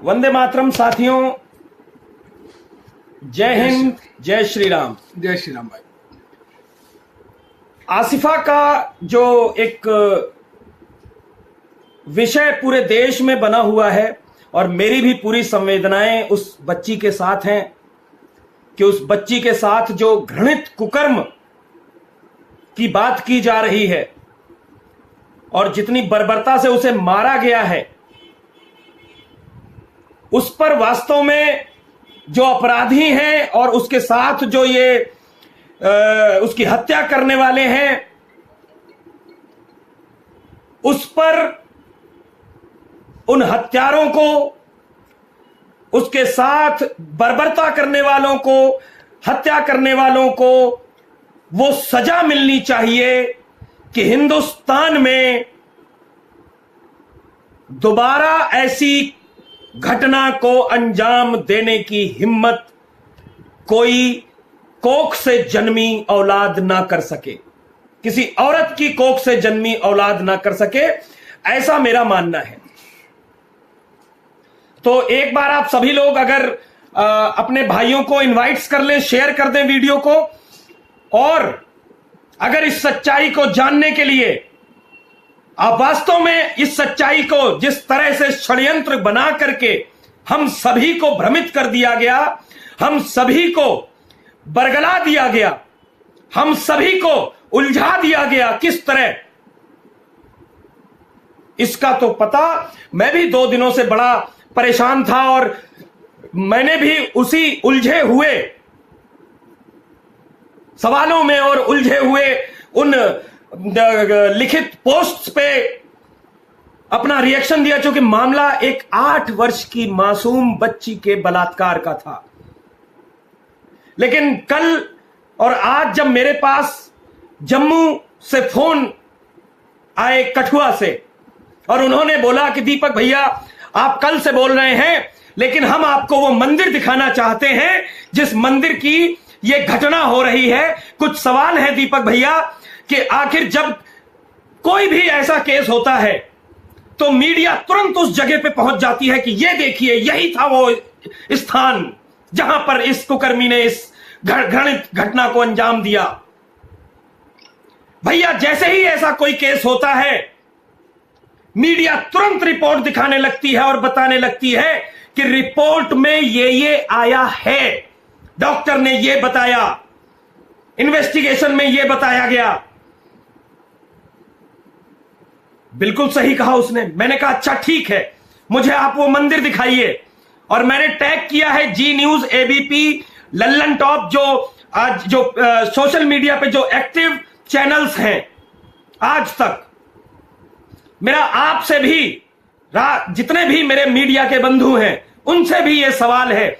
वंदे मातरम साथियों, जय हिंद, जय श्री राम। जय श्री राम भाई। आसिफा का जो एक विषय पूरे देश में बना हुआ है और मेरी भी पूरी संवेदनाएं उस बच्ची के साथ हैं कि उस बच्ची के साथ जो घृणित कुकर्म की बात की जा रही है और जितनी बर्बरता से उसे मारा गया है, उस पर वास्तव में जो अपराधी हैं और उसके साथ जो ये उसकी हत्या करने वाले हैं, उस पर उन हत्यारों को, उसके साथ बर्बरता करने वालों को, हत्या करने वालों को वो सजा मिलनी चाहिए कि हिंदुस्तान में दोबारा ऐसी घटना को अंजाम देने की हिम्मत कोई कोख से जन्मी औलाद ना कर सके, किसी औरत की कोख से जन्मी औलाद ना कर सके, ऐसा मेरा मानना है। तो एक बार आप सभी लोग अगर अपने भाइयों को इनवाइट्स कर लें, शेयर कर दें वीडियो को, और अगर इस सच्चाई को जानने के लिए आप वास्तव में इस सच्चाई को, जिस तरह से षड्यंत्र बना करके हम सभी को भ्रमित कर दिया गया, हम सभी को बरगला दिया गया, हम सभी को उलझा दिया गया, किस तरह, इसका तो पता मैं भी 2 दिनों से बड़ा परेशान था और मैंने भी उसी उलझे हुए सवालों में और उलझे हुए उन लिखित पोस्ट्स पे अपना रिएक्शन दिया, क्योंकि मामला एक 8 वर्ष की मासूम बच्ची के बलात्कार का था। लेकिन कल और आज जब मेरे पास जम्मू से फोन आए, कठुआ से, और उन्होंने बोला कि दीपक भैया आप कल से बोल रहे हैं, लेकिन हम आपको वो मंदिर दिखाना चाहते हैं जिस मंदिर की ये घटना हो रही है। कुछ सवाल है दीपक भैया कि आखिर जब कोई भी ऐसा केस होता है तो मीडिया तुरंत उस जगह पे पहुंच जाती है कि ये देखिए यही था वो स्थान जहां पर इस कुकर्मी ने इस घृणित घटना को अंजाम दिया। भैया जैसे ही ऐसा कोई केस होता है, मीडिया तुरंत रिपोर्ट दिखाने लगती है और बताने लगती है कि रिपोर्ट में ये आया है, डॉक्टर ने ये बताया, इन्वेस्टिगेशन में ये बताया गया। बिल्कुल सही कहा उसने। मैंने कहा अच्छा ठीक है, मुझे आप वो मंदिर दिखाइए, और मैंने टैग किया है जी न्यूज, एबीपी, लल्लन टॉप, जो आज जो सोशल मीडिया पे जो एक्टिव चैनल्स हैं आज तक। मेरा आपसे भी, जितने भी मेरे मीडिया के बंधु हैं, उनसे भी यह सवाल है,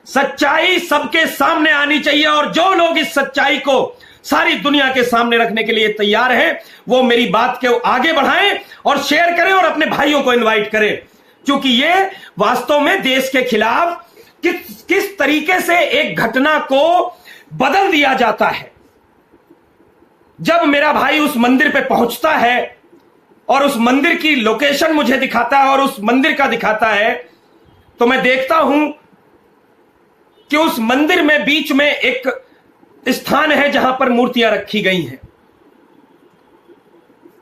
सच्चाई सबके सामने आनी चाहिए, और जो लोग इस सच्चाई को सारी दुनिया के सामने रखने के लिए तैयार हैं, वो मेरी बात को आगे बढ़ाएं और शेयर करें और अपने भाइयों को इनवाइट करें, क्योंकि ये वास्तव में देश के खिलाफ किस तरीके से एक घटना को बदल दिया जाता है। जब मेरा भाई उस मंदिर पे पहुंचता है और उस मंदिर की लोकेशन मुझे दिखाता है और उस मंदिर का दिखाता है, तो मैं देखता हूं कि उस मंदिर में बीच में एक स्थान है जहां पर मूर्तियां रखी गई हैं।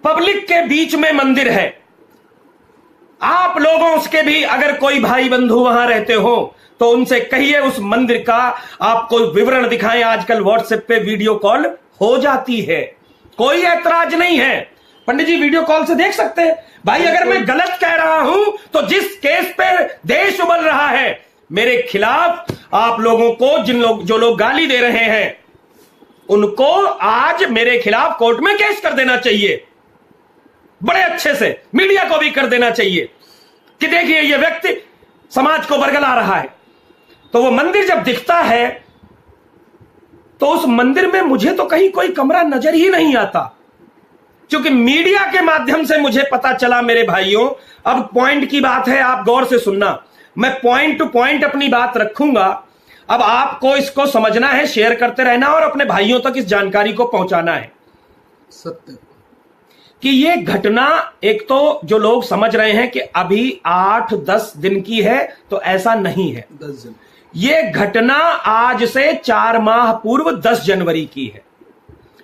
पब्लिक के बीच में मंदिर है। आप लोगों के भी अगर कोई भाई बंधु वहां रहते हो तो उनसे कहिए उस मंदिर का आपको विवरण दिखाएं। आजकल व्हाट्सएप पे वीडियो कॉल हो जाती है, कोई ऐतराज नहीं है। पंडित जी वीडियो कॉल से देख सकते हैं। भाई अगर मैं गलत कह रहा हूं तो जिस केस पे देश उबल रहा है, मेरे खिलाफ आप लोगों को जो लोग गाली दे रहे हैं, उनको आज मेरे खिलाफ कोर्ट में केस कर देना चाहिए, बड़े अच्छे से। मीडिया को भी कर देना चाहिए कि देखिए ये व्यक्ति समाज को बरगला रहा है। तो वो मंदिर जब दिखता है तो उस मंदिर में मुझे तो कहीं कोई कमरा नजर ही नहीं आता, क्योंकि मीडिया के माध्यम से मुझे पता चला। मेरे भाइयों, अब पॉइंट की बात है, आप गौर से सुनना, मैं पॉइंट टू पॉइंट अपनी बात रखूंगा। अब आपको इसको समझना है, शेयर करते रहना और अपने भाइयों तक इस जानकारी को पहुंचाना है। सत्य। कि ये घटना एक तो जो लोग समझ रहे हैं कि अभी 8-10 दिन की है, तो ऐसा नहीं है। 10 दिन। ये घटना आज से 4 माह पूर्व 10 जनवरी की है।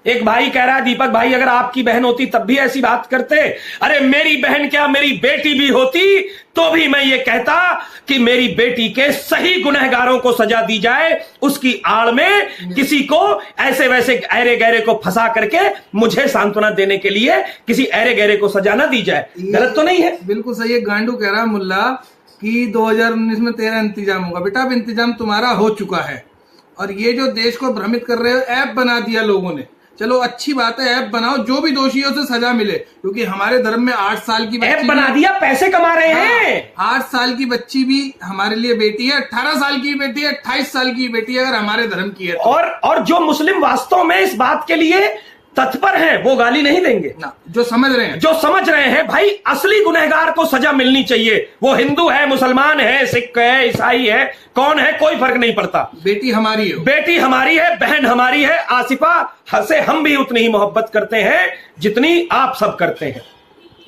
एक भाई कह रहा है, दीपक भाई अगर आपकी बहन होती तब भी ऐसी बात करते। अरे मेरी बहन क्या, मेरी बेटी भी होती तो भी मैं ये कहता कि मेरी बेटी के सही गुनहगारों को सजा दी जाए, उसकी आड़ में किसी को ऐसे वैसे ऐरे गहरे को फंसा करके मुझे सांत्वना देने के लिए किसी ऐरे गहरे को सजा ना दी जाए। गलत तो नहीं है? बिल्कुल सही है। गांडू कह रहा है मुल्ला कि 2019 में तेरा इंतजाम होगा। बेटा अब इंतजाम तुम्हारा हो चुका है, और ये जो देश को भ्रमित कर रहे हो, ऐप बना दिया लोगों ने। चलो अच्छी बात है, ऐप बनाओ, जो भी दोषी है उसे सजा मिले, क्योंकि हमारे धर्म में 8 साल की ऐप बना दिया, पैसे कमा रहे हैं। 8 साल की बच्ची भी हमारे लिए बेटी है, 18 साल की बेटी है, 28 साल की बेटी है, अगर हमारे धर्म की है तो। और जो मुस्लिम वास्तव में इस बात के लिए तत्पर हैं वो गाली नहीं देंगे ना, जो समझ रहे हैं भाई असली गुनहगार को सजा मिलनी चाहिए। वो हिंदू है, मुसलमान है, सिख है, ईसाई है, कौन है, कोई फर्क नहीं पड़ता। बेटी हमारी है, बेटी हमारी है, बहन हमारी है। आसिफा से हम भी उतनी ही मोहब्बत करते हैं जितनी आप सब करते हैं,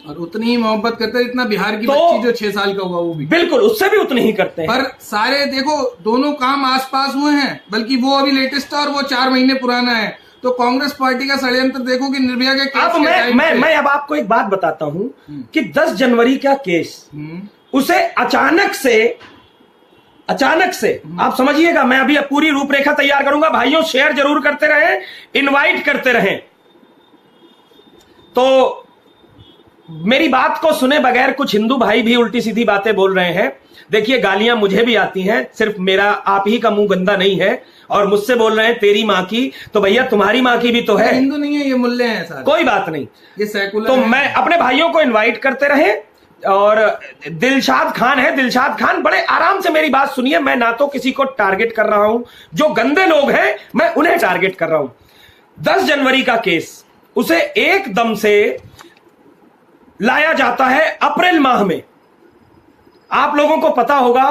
और उतनी ही मोहब्बत करते हैं जितना बिहार की बच्ची जो 6 साल का हुआ वो भी, बिल्कुल उससे भी उतनी ही करते हैं। पर सारे देखो दोनों काम आसपास हुए हैं, बल्कि वो अभी लेटेस्ट था और वो 4 महीने पुराना है। तो कांग्रेस पार्टी का षड्यंत्र देखो कि निर्भया के केस अब मैं अब आपको एक बात बताता हूं कि 10 जनवरी का केस, उसे अचानक से आप समझिएगा, मैं अभी पूरी रूपरेखा तैयार करूंगा। भाइयों शेयर जरूर करते रहें, इनवाइट करते रहें। तो मेरी बात को सुने बगैर कुछ हिंदू भाई भी उल्टी सीधी बातें बोल रहे हैं। देखिए गालियां मुझे भी आती हैं, सिर्फ मेरा आप ही का मुंह गंदा नहीं है। और मुझसे बोल रहे हैं तेरी माँ की, तो भैया तुम्हारी माँ की भी तो है। हिंदू नहीं है ये, मुल्ले हैं सारे, कोई बात नहीं, ये सेकुलर। तो मैं अपने भाइयों को इनवाइट करते रहे। और दिलशाद खान है, दिलशाद खान बड़े आराम से मेरी बात सुनिए। मैं ना तो किसी को टारगेट कर रहा हूं, जो गंदे लोग हैं मैं उन्हें टारगेट कर रहा हूं। 10 जनवरी का केस, उसे एकदम से लाया जाता है अप्रैल माह में। आप लोगों को पता होगा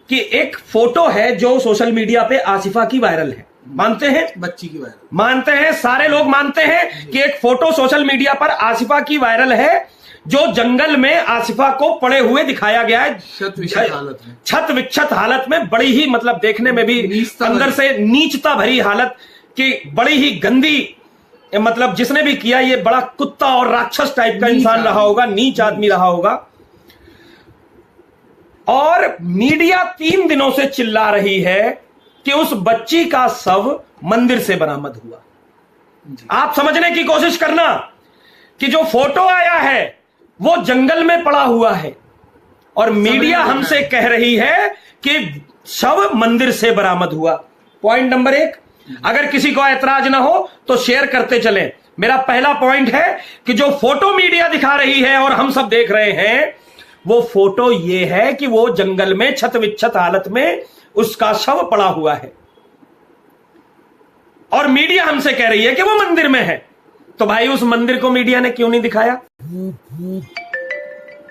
कि एक फोटो है जो सोशल मीडिया पे आसिफा की वायरल है, मानते हैं? बच्ची की वायरल मानते हैं, सारे लोग मानते हैं कि एक फोटो सोशल मीडिया पर आसिफा की वायरल है, जो जंगल में आसिफा को पड़े हुए दिखाया गया है, छत विक्षत हालत में, बड़ी ही मतलब देखने में भी अंदर से नीचता भरी हालत की, बड़ी ही गंदी, मतलब जिसने भी किया ये बड़ा कुत्ता और राक्षस टाइप का इंसान रहा होगा, नीच आदमी रहा होगा। और मीडिया 3 दिनों से चिल्ला रही है कि उस बच्ची का शव मंदिर से बरामद हुआ। आप समझने की कोशिश करना कि जो फोटो आया है वो जंगल में पड़ा हुआ है, और मीडिया हमसे कह रही है कि शव मंदिर से बरामद हुआ। पॉइंट नंबर 1, अगर किसी को ऐतराज ना हो तो शेयर करते चलें। मेरा पहला पॉइंट है कि जो फोटो मीडिया दिखा रही है और हम सब देख रहे हैं, वो फोटो ये है कि वो जंगल में छत विक्षत हालत में उसका शव पड़ा हुआ है, और मीडिया हमसे कह रही है कि वो मंदिर में है। तो भाई उस मंदिर को मीडिया ने क्यों नहीं दिखाया?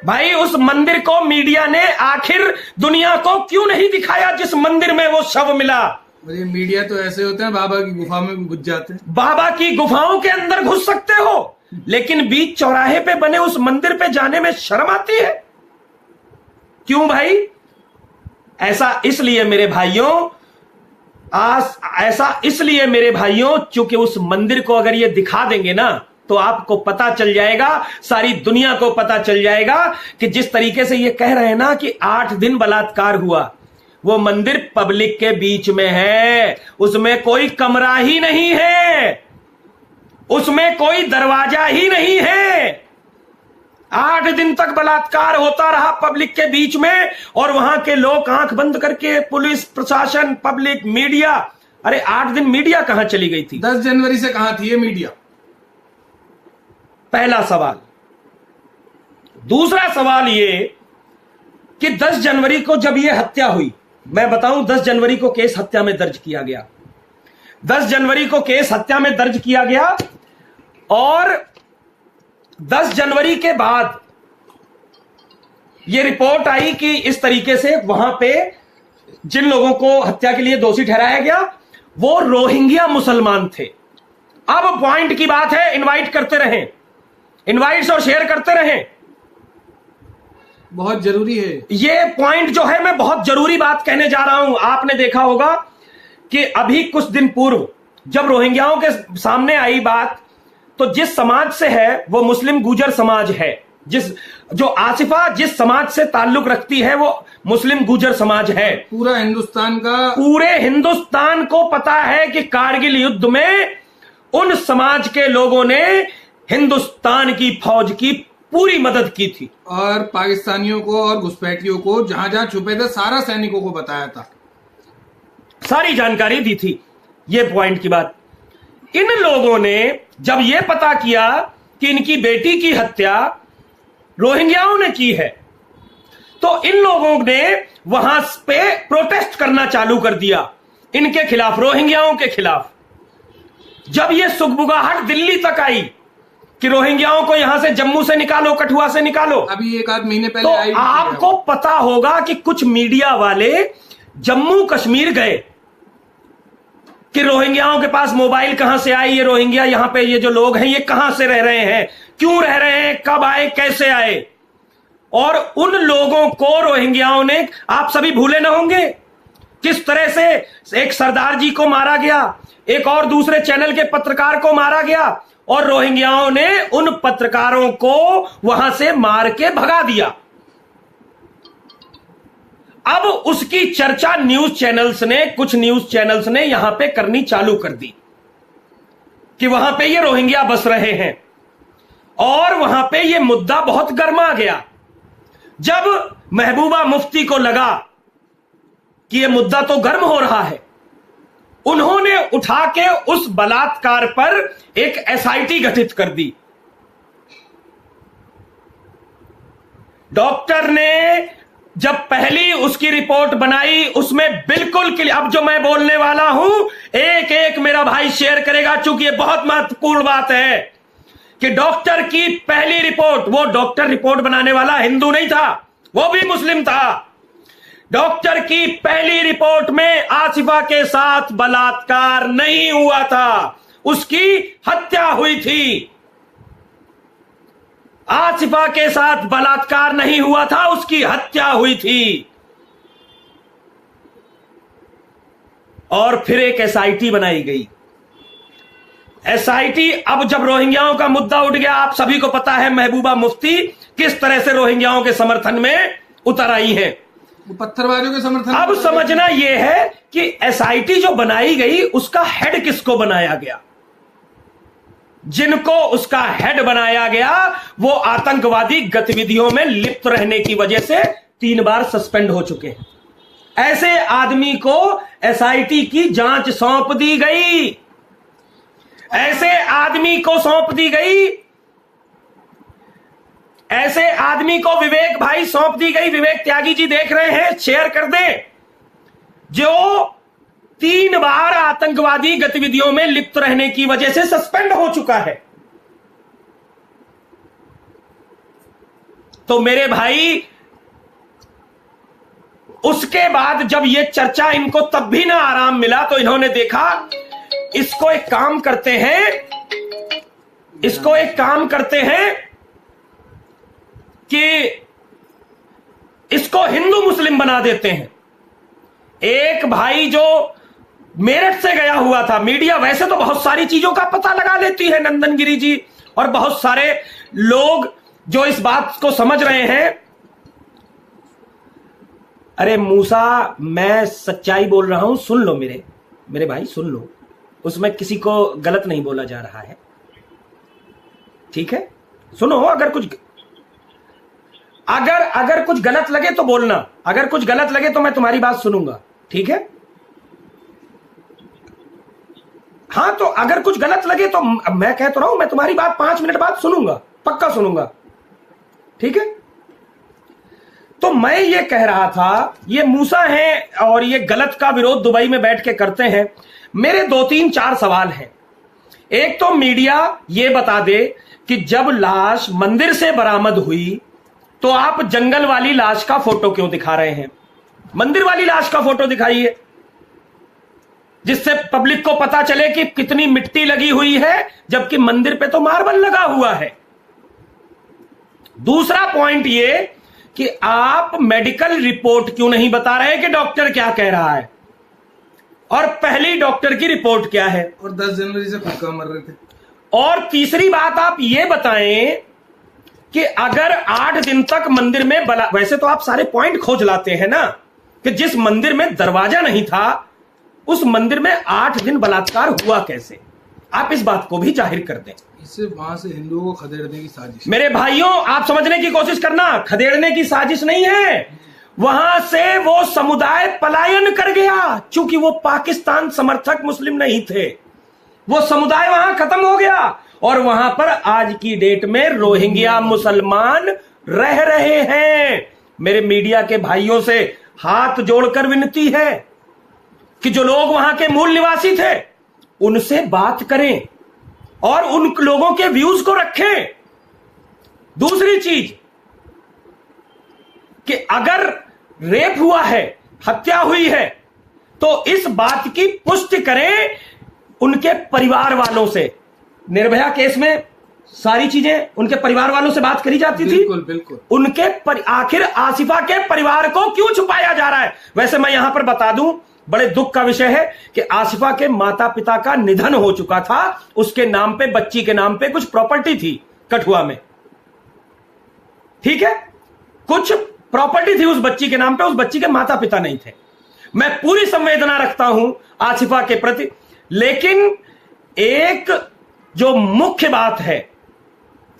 भाई उस मंदिर को मीडिया ने आखिर दुनिया को क्यों नहीं दिखाया जिस मंदिर में वो शव मिला? ये मीडिया तो ऐसे होते हैं, बाबा की गुफा में घुस जाते हैं। बाबा की गुफाओं के अंदर घुस सकते हो, लेकिन बीच चौराहे पे बने उस मंदिर पे जाने में शर्म आती है। क्यों भाई? ऐसा इसलिए मेरे भाइयों, चूंकि उस मंदिर को अगर ये दिखा देंगे ना तो आपको पता चल जाएगा, सारी दुनिया को पता चल जाएगा कि जिस तरीके से ये कह रहे हैं ना कि 8 दिन बलात्कार हुआ, वो मंदिर पब्लिक के बीच में है, उसमें कोई कमरा ही नहीं है, उसमें कोई दरवाजा ही नहीं है। 8 दिन तक बलात्कार होता रहा पब्लिक के बीच में, और वहां के लोग आंख बंद करके, पुलिस प्रशासन, पब्लिक, मीडिया, अरे 8 दिन मीडिया कहां चली गई थी? 10 जनवरी से कहां थी ये मीडिया? पहला सवाल। दूसरा सवाल ये कि 10 जनवरी को जब यह हत्या हुई, मैं बताऊं 10 जनवरी को केस हत्या में दर्ज किया गया। 10 जनवरी को केस हत्या में दर्ज किया गया, और 10 जनवरी के बाद यह रिपोर्ट आई कि इस तरीके से वहां पे जिन लोगों को हत्या के लिए दोषी ठहराया गया वो रोहिंग्या मुसलमान थे। अब पॉइंट की बात है, इनवाइट करते रहें। इनवाइट्स और शेयर करते रहें। बहुत जरूरी है ये पॉइंट जो है, मैं बहुत जरूरी बात कहने जा रहा हूं। आपने देखा होगा कि अभी कुछ दिन पूर्व जब रोहिंग्याओं के सामने आई बात, तो जिस समाज से है वो मुस्लिम गुजर समाज है। जो आसिफा जिस समाज से ताल्लुक रखती है वो मुस्लिम गुजर समाज है। पूरे हिंदुस्तान को पता है कि कारगिल युद्ध में उन समाज के लोगों ने हिंदुस्तान की फौज की पूरी मदद की थी, और पाकिस्तानियों को और घुसपैठियों को जहां जहां छुपे थे सारा सैनिकों को बताया था, सारी जानकारी दी थी। ये पॉइंट की बात। इन लोगों ने जब यह पता किया कि इनकी बेटी की हत्या रोहिंग्याओं ने की है, तो इन लोगों ने वहां पे प्रोटेस्ट करना चालू कर दिया इनके खिलाफ, रोहिंग्याओं के खिलाफ। जब यह सुगबुगाहट दिल्ली तक आई कि रोहिंग्याओं को यहां से जम्मू से निकालो, कठुआ से निकालो, अभी एक आध महीने पहले तो आई, आपको पता होगा कि कुछ मीडिया वाले जम्मू कश्मीर गए कि रोहिंग्याओं के पास मोबाइल कहां से आई, ये रोहिंग्या यहां पे ये जो लोग हैं ये कहां से रह रहे हैं, क्यों रह रहे हैं, कब आए, कैसे आए। और उन लोगों को रोहिंग्याओं ने, आप सभी भूले ना होंगे किस तरह से एक सरदार जी को मारा गया, एक और दूसरे चैनल के पत्रकार को मारा गया, और रोहिंग्याओं ने उन पत्रकारों को वहां से मार के भगा दिया। अब उसकी चर्चा कुछ न्यूज चैनल्स ने यहां पे करनी चालू कर दी कि वहां पे ये रोहिंग्या बस रहे हैं, और वहां पे ये मुद्दा बहुत गर्मा गया। जब महबूबा मुफ्ती को लगा कि ये मुद्दा तो गर्म हो रहा है, उन्होंने उठा के उस बलात्कार पर एक एसआईटी गठित कर दी। डॉक्टर ने जब पहली उसकी रिपोर्ट बनाई, उसमें बिल्कुल क्लियर, अब जो मैं बोलने वाला हूं एक एक मेरा भाई शेयर करेगा, चूंकि ये बहुत महत्वपूर्ण बात है कि डॉक्टर की पहली रिपोर्ट, वो डॉक्टर रिपोर्ट बनाने वाला हिंदू नहीं था, वो भी मुस्लिम था। डॉक्टर की पहली रिपोर्ट में आसिफा के साथ बलात्कार नहीं हुआ था, उसकी हत्या हुई थी। आसिफा के साथ बलात्कार नहीं हुआ था, उसकी हत्या हुई थी। और फिर एक एसआईटी बनाई गई। एसआईटी, अब जब रोहिंग्याओं का मुद्दा उठ गया, आप सभी को पता है महबूबा मुफ्ती किस तरह से रोहिंग्याओं के समर्थन में उतर आई हैं, पत्थरबाजों के समर्थन। अब समझना यह है कि एसआईटी जो बनाई गई उसका हेड किसको बनाया गया। जिनको उसका हेड बनाया गया वो आतंकवादी गतिविधियों में लिप्त रहने की वजह से 3 बार सस्पेंड हो चुके हैं। ऐसे आदमी को एसआईटी की जांच सौंप दी गई, ऐसे आदमी को सौंप दी गई, ऐसे आदमी को विवेक भाई सौंप दी गई। विवेक त्यागी जी देख रहे हैं, शेयर कर दें, जो 3 बार आतंकवादी गतिविधियों में लिप्त रहने की वजह से सस्पेंड हो चुका है। तो मेरे भाई, उसके बाद जब यह चर्चा, इनको तब भी ना आराम मिला, तो इन्होंने देखा इसको एक काम करते हैं कि इसको हिंदू मुस्लिम बना देते हैं। एक भाई जो मेरठ से गया हुआ था, मीडिया वैसे तो बहुत सारी चीजों का पता लगा लेती है, नंदन गिरी जी और बहुत सारे लोग जो इस बात को समझ रहे हैं। अरे मूसा, मैं सच्चाई बोल रहा हूं, सुन लो मेरे भाई, सुन लो, उसमें किसी को गलत नहीं बोला जा रहा है, ठीक है? सुनो, अगर कुछ गलत लगे तो बोलना, अगर कुछ गलत लगे तो मैं तुम्हारी बात सुनूंगा, ठीक है? हाँ, तो अगर कुछ गलत लगे तो मैं कह तो रहा हूं, मैं तुम्हारी बात 5 मिनट बाद सुनूंगा, पक्का सुनूंगा, ठीक है? तो मैं ये कह रहा था, ये मूसा है और ये गलत का विरोध दुबई में बैठ के करते हैं। मेरे 2-3-4 सवाल हैं। एक तो मीडिया ये बता दे कि जब लाश मंदिर से बरामद हुई तो आप जंगल वाली लाश का फोटो क्यों दिखा रहे हैं? मंदिर वाली लाश का फोटो दिखाइए, जिससे पब्लिक को पता चले कि कितनी मिट्टी लगी हुई है, जबकि मंदिर पे तो मार्बल लगा हुआ है। दूसरा पॉइंट ये कि आप मेडिकल रिपोर्ट क्यों नहीं बता रहे कि डॉक्टर क्या कह रहा है, और पहली डॉक्टर की रिपोर्ट क्या है, और 10 जनवरी से फुक्का मर रहे थे। और तीसरी बात आप ये बताएं कि अगर 8 दिन तक मंदिर में वैसे तो आप सारे पॉइंट खोज लाते हैं ना, कि जिस मंदिर में दरवाजा नहीं था उस मंदिर में 8 दिन बलात्कार हुआ कैसे, आप इस बात को भी जाहिर कर दें। इससे वहां से हिंदुओं को खदेड़ने की साजिश। मेरे भाइयों, आप समझने की कोशिश करना, खदेड़ने की साजिश नहीं है, वहां से वो समुदाय पलायन कर गया, चूंकि वो पाकिस्तान समर्थक मुस्लिम नहीं थे, वो समुदाय वहां खत्म हो गया, और वहां पर आज की डेट में रोहिंग्या मुसलमान रह रहे हैं। मेरे मीडिया के भाइयों से हाथ जोड़कर विनती है कि जो लोग वहां के मूल निवासी थे उनसे बात करें और उन लोगों के व्यूज को रखें। दूसरी चीज कि अगर रेप हुआ है, हत्या हुई है, तो इस बात की पुष्टि करें उनके परिवार वालों से। निर्भया केस में सारी चीजें उनके परिवार वालों से बात करी जाती थी। बिल्कुल बिल्कुल। उनके आखिर आसिफा के परिवार को क्यों छुपाया जा रहा है? वैसे मैं यहां पर बता दूं, बड़े दुख का विषय है कि आसिफा के माता पिता का निधन हो चुका था, उसके नाम पे, बच्ची के नाम पे कुछ प्रॉपर्टी थी कठुआ में, ठीक है, कुछ प्रॉपर्टी थी उस बच्ची के नाम पे, उस बच्ची के माता पिता नहीं थे। मैं पूरी संवेदना रखता हूं आसिफा के प्रति, लेकिन एक जो मुख्य बात है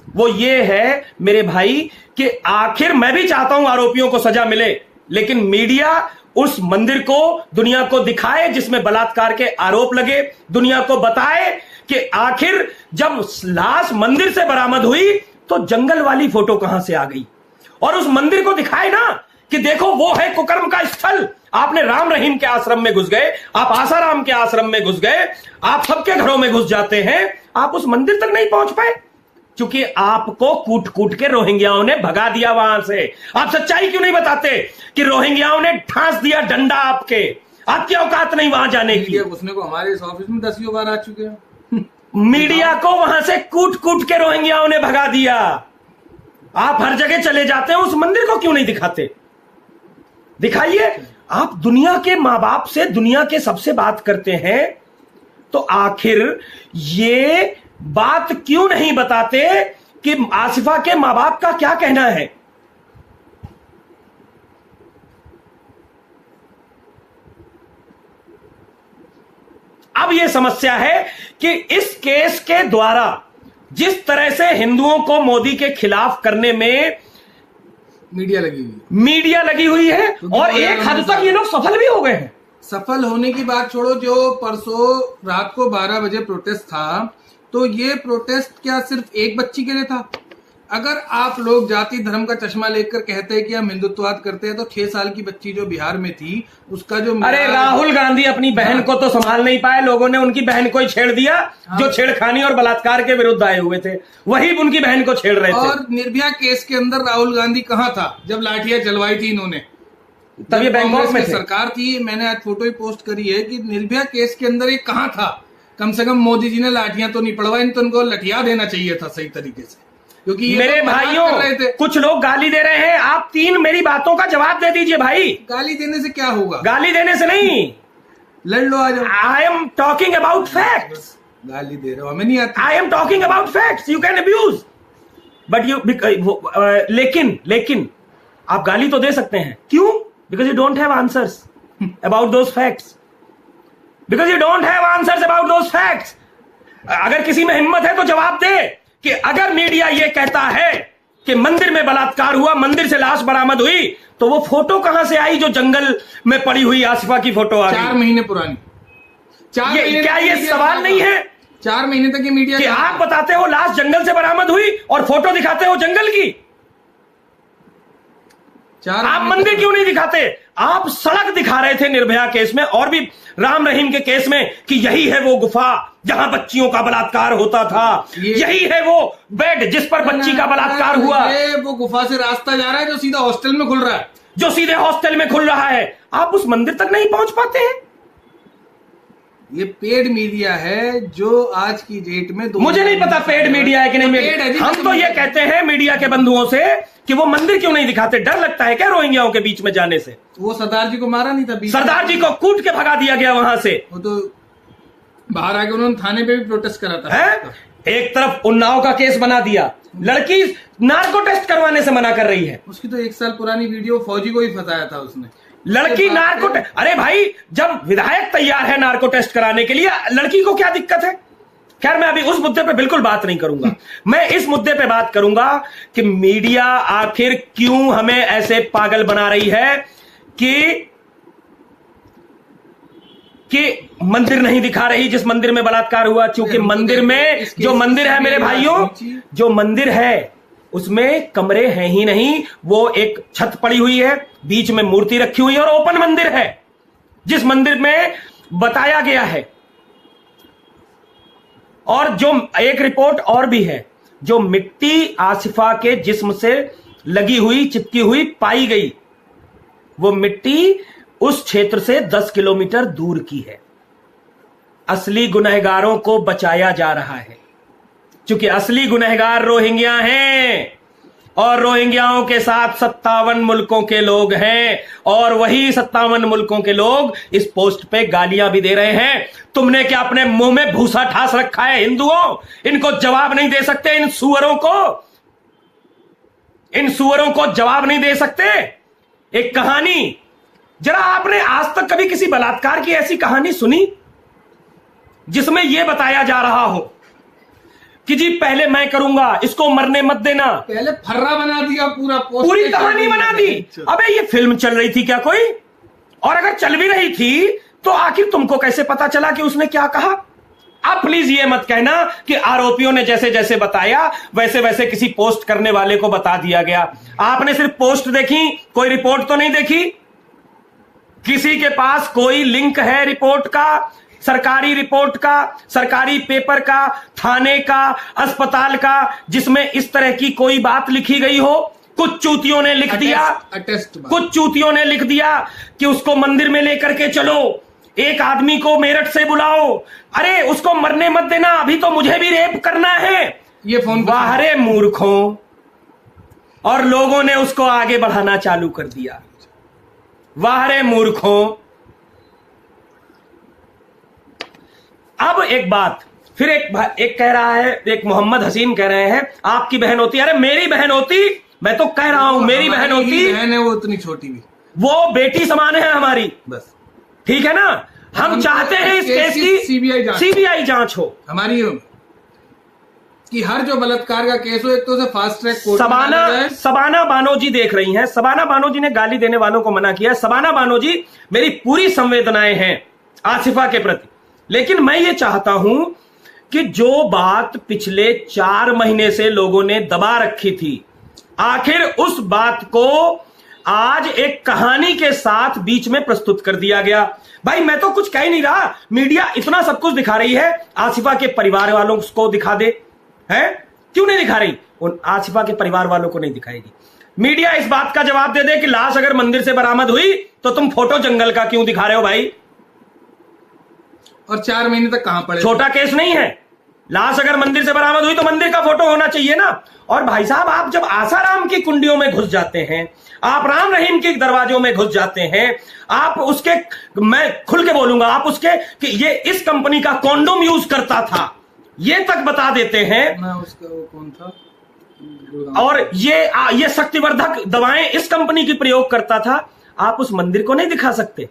वो ये है मेरे भाई कि आखिर मैं भी चाहता हूं आरोपियों को सजा मिले, लेकिन मीडिया उस मंदिर को दुनिया को दिखाए जिसमें बलात्कार के आरोप लगे, दुनिया को बताए कि आखिर जब लाश मंदिर से बरामद हुई तो जंगल वाली फोटो कहां से आ गई, और उस मंदिर को दिखाए ना कि देखो वो है कुकर्म का स्थल। आपने राम रहीम के आश्रम में घुस गए, आप आसाराम के आश्रम में घुस गए, आप सबके घरों में घुस जाते हैं, आप उस मंदिर तक नहीं पहुंच पाए क्योंकि आपको कूट कूट के रोहिंग्याओं ने भगा दिया वहां से। आप सच्चाई क्यों नहीं बताते कि रोहिंग्याओं ने ठांस दिया डंडा आपकी औकात नहीं वहां जाने की। घुसने को हमारे इस ऑफिस में 10 बार आ चुके हैं। मीडिया को वहां से कूट कूट के रोहिंग्याओं ने भगा दिया। आप हर जगह चले जाते हैं, उस मंदिर को क्यों नहीं दिखाते? दिखाइए। आप दुनिया के मां बाप से, दुनिया के सबसे बात करते हैं, तो आखिर ये बात क्यों नहीं बताते कि आसिफा के मां बाप का क्या कहना है? अब यह समस्या है कि इस केस के द्वारा जिस तरह से हिंदुओं को मोदी के खिलाफ करने में मीडिया लगी हुई है, और एक हद तक ये लोग सफल भी हो गए हैं। सफल होने की बात छोड़ो, जो परसों रात को 12 बजे प्रोटेस्ट था, तो ये प्रोटेस्ट क्या सिर्फ एक बच्ची के लिए था? अगर आप लोग जाति धर्म का चश्मा लेकर कहते हैं कि हम हिंदुत्ववाद करते हैं, तो 6 साल की बच्ची जो बिहार में थी उसका जो, अरे राहुल गांधी अपनी बहन को तो संभाल नहीं पाए, लोगों ने उनकी बहन को ही छेड़ दिया। जो छेड़खानी और बलात्कार के विरुद्ध आए हुए थे वही उनकी बहन को छेड़ रहे थे। और निर्भया केस के अंदर राहुल गांधी कहाँ था जब लाठियां चलवाई थी इन्होंने? तब ये बैंकॉक में सरकार थी। मैंने आज फोटो ही पोस्ट करी है कि निर्भया केस के अंदर ये कहाँ था। कम से कम मोदी जी ने लाठियां तो नहीं पड़वाई, तो उनको लठिया देना चाहिए था सही तरीके से, क्योंकि मेरे भाइयों कुछ लोग गाली दे रहे हैं। आप 3 मेरी बातों का जवाब दे दीजिए भाई। गाली देने से क्या होगा? गाली देने से नहीं, लड़ लो आज। I am talking about facts. गाली दे रहे हो, हमें नहीं आती। I am talking about facts. You can abuse but you, लेकिन आप गाली तो दे सकते हैं। क्यों? Because you don't have answers about those facts. Because you don't have answers about those facts. अगर किसी में हिम्मत है तो जवाब दे कि अगर मीडिया ये कहता है कि मंदिर में बलात्कार हुआ, मंदिर से लाश बरामद हुई, तो वो फोटो कहां से आई जो जंगल में पड़ी हुई आसिफा की फोटो आ गई? 4 महीने पुरानी। 4 महीने क्या ये सवाल नहीं है? 4 महीने तक ये मीडिया कि आप बताते हो लाश जंगल से बरामद हुई और फोटो दिखाते हो जंगल की। आप मंदिर क्यों नहीं दिखाते? आप सड़क दिखा रहे थे निर्भया केस में और भी राम रहीम के केस में कि यही है वो गुफा जहां बच्चियों का बलात्कार होता था, यही है वो बेड जिस पर बच्ची का बलात्कार हुआ। ये वो गुफा से रास्ता जा रहा है जो सीधा हॉस्टल में खुल रहा है, जो सीधे हॉस्टल में खुल रहा है। आप उस मंदिर तक नहीं पहुंच पाते हैं। ये पेड मीडिया है जो आज की डेट में मुझे नहीं पता पेड मीडिया है कि नहीं पेड है जी, हम तो ये कहते हैं मीडिया के बंधुओं से कि वो मंदिर क्यों नहीं दिखाते? डर लगता है क्या रोहिंग्याओं के बीच में जाने से? वो सरदार जी को मारा नहीं था बीच में? सरदार जी को कूट के भगा दिया गया वहां से। वो तो बाहर आके उन्होंने थाने पे भी प्रोटेस्ट करा था। है? एक तरफ उन्नाव का केस बना दिया, लड़की नार्को टेस्ट करवाने से मना कर रही है। उसकी तो 1 साल पुरानी वीडियो फौजी को ही फंसाया था उसने। लड़की नार्को टेस्ट, अरे भाई जब विधायक तैयार है नार्को टेस्ट कराने के लिए, लड़की को क्या दिक्कत है? खैर मैं अभी उस मुद्दे पे बिल्कुल बात नहीं करूंगा। मैं इस मुद्दे पे बात करूंगा कि मीडिया आखिर क्यों हमें ऐसे पागल बना रही है कि मंदिर नहीं दिखा रही जिस मंदिर में बलात्कार हुआ। क्योंकि मंदिर में जो मंदिर है मेरे भाइयों, जो मंदिर है उसमें कमरे हैं ही नहीं, वो एक छत पड़ी हुई है, बीच में मूर्ति रखी हुई है और ओपन मंदिर है। जिस मंदिर में बताया गया है, और जो एक रिपोर्ट और भी है, जो मिट्टी आसिफा के जिस्म से लगी हुई चिपकी हुई पाई गई, वो मिट्टी उस क्षेत्र से 10 किलोमीटर दूर की है। असली गुनहगारों को बचाया जा रहा है, क्योंकि असली गुनहगार रोहिंग्या हैं और रोहिंग्याओं के साथ 57 मुल्कों के लोग हैं, और वही 57 मुल्कों के लोग इस पोस्ट पे गालियां भी दे रहे हैं। तुमने क्या अपने मुंह में भूसा ठास रखा है हिंदुओं? इनको जवाब नहीं दे सकते? इन सुअरों को जवाब नहीं दे सकते? एक कहानी, जरा आपने आज तक कभी किसी बलात्कार की ऐसी कहानी सुनी जिसमें यह बताया जा रहा हो कि जी पहले मैं करूंगा, इसको मरने मत देना? पहले फर्रा बना दिया, पूरी कहानी बना दी। अबे ये फिल्म चल रही थी क्या कोई? और अगर चल भी रही थी तो आखिर तुमको कैसे पता चला कि उसने क्या कहा? अब प्लीज ये मत कहना कि आरोपियों ने जैसे जैसे बताया वैसे वैसे किसी पोस्ट करने वाले को बता दिया गया। आपने सिर्फ पोस्ट देखी, कोई रिपोर्ट तो नहीं देखी? किसी के पास कोई लिंक है रिपोर्ट का, सरकारी रिपोर्ट का, सरकारी पेपर का, थाने का, अस्पताल का, जिसमें इस तरह की कोई बात लिखी गई हो? कुछ चूतियों ने लिख दिया, कुछ चूतियों ने लिख दिया कि उसको मंदिर में लेकर के चलो, एक आदमी को मेरठ से बुलाओ, अरे उसको मरने मत देना, अभी तो मुझे भी रेप करना है। ये फोन बाहरे मूर्खों। और लोगों ने उसको आगे बढ़ाना चालू कर दिया। वाहरे मूर्खों। अब एक बात फिर एक कह रहा है, एक मोहम्मद हसीन कह रहे हैं आपकी बहन होती। अरे मेरी बहन होती, मैं तो कह रहा हूं मेरी बहन होती। बहन है वो, उतनी छोटी भी, वो बेटी समान है हमारी, बस ठीक है ना? हम चाहते हैं इस केस की सीबीआई जांच हो हमारी, कि हर जो बलात्कार का केस हो एक तो उसे fast track court. Shabana Bano ji देख रही हैं। सबाना बानो जी ने गाली देने वालों को मना किया। सबाना बानो जी, मेरी पूरी संवेदनाएं हैं आसिफा के प्रति, लेकिन मैं ये चाहता हूं कि जो बात पिछले 4 महीने से लोगों ने दबा रखी थी, आखिर उस बात को आज एक कहानी के साथ बीच में प्रस्तुत कर दिया गया। भाई मैं तो कुछ कह नहीं रहा, मीडिया इतना सब कुछ दिखा रही है, आसिफा के परिवार वालों को दिखा दे, है क्यों नहीं दिखा रही? उन आसिफा के परिवार वालों को नहीं दिखाएगी। मीडिया इस बात का जवाब दे दे कि लाश अगर मंदिर से बरामद हुई तो तुम फोटो जंगल का क्यों दिखा रहे हो भाई? और 4 महीने तक कहां पड़े? छोटा केस नहीं है। लाश अगर मंदिर से बरामद हुई तो मंदिर का फोटो होना चाहिए ना। और भाई साहब, आप जब आसाराम की कुंडियों में घुस जाते हैं, आप राम रहीम के दरवाजों में घुस जाते हैं, आप उसके, मैं खुल के बोलूंगा, आप उसके कि ये इस कंपनी का कॉन्डोम यूज करता था ये तक बता देते हैं। ना उसका वो कौन था? और ये शक्तिवर्धक दवाएं इस कंपनी की प्रयोग करता था। आप उस मंदिर को नहीं दिखा सकते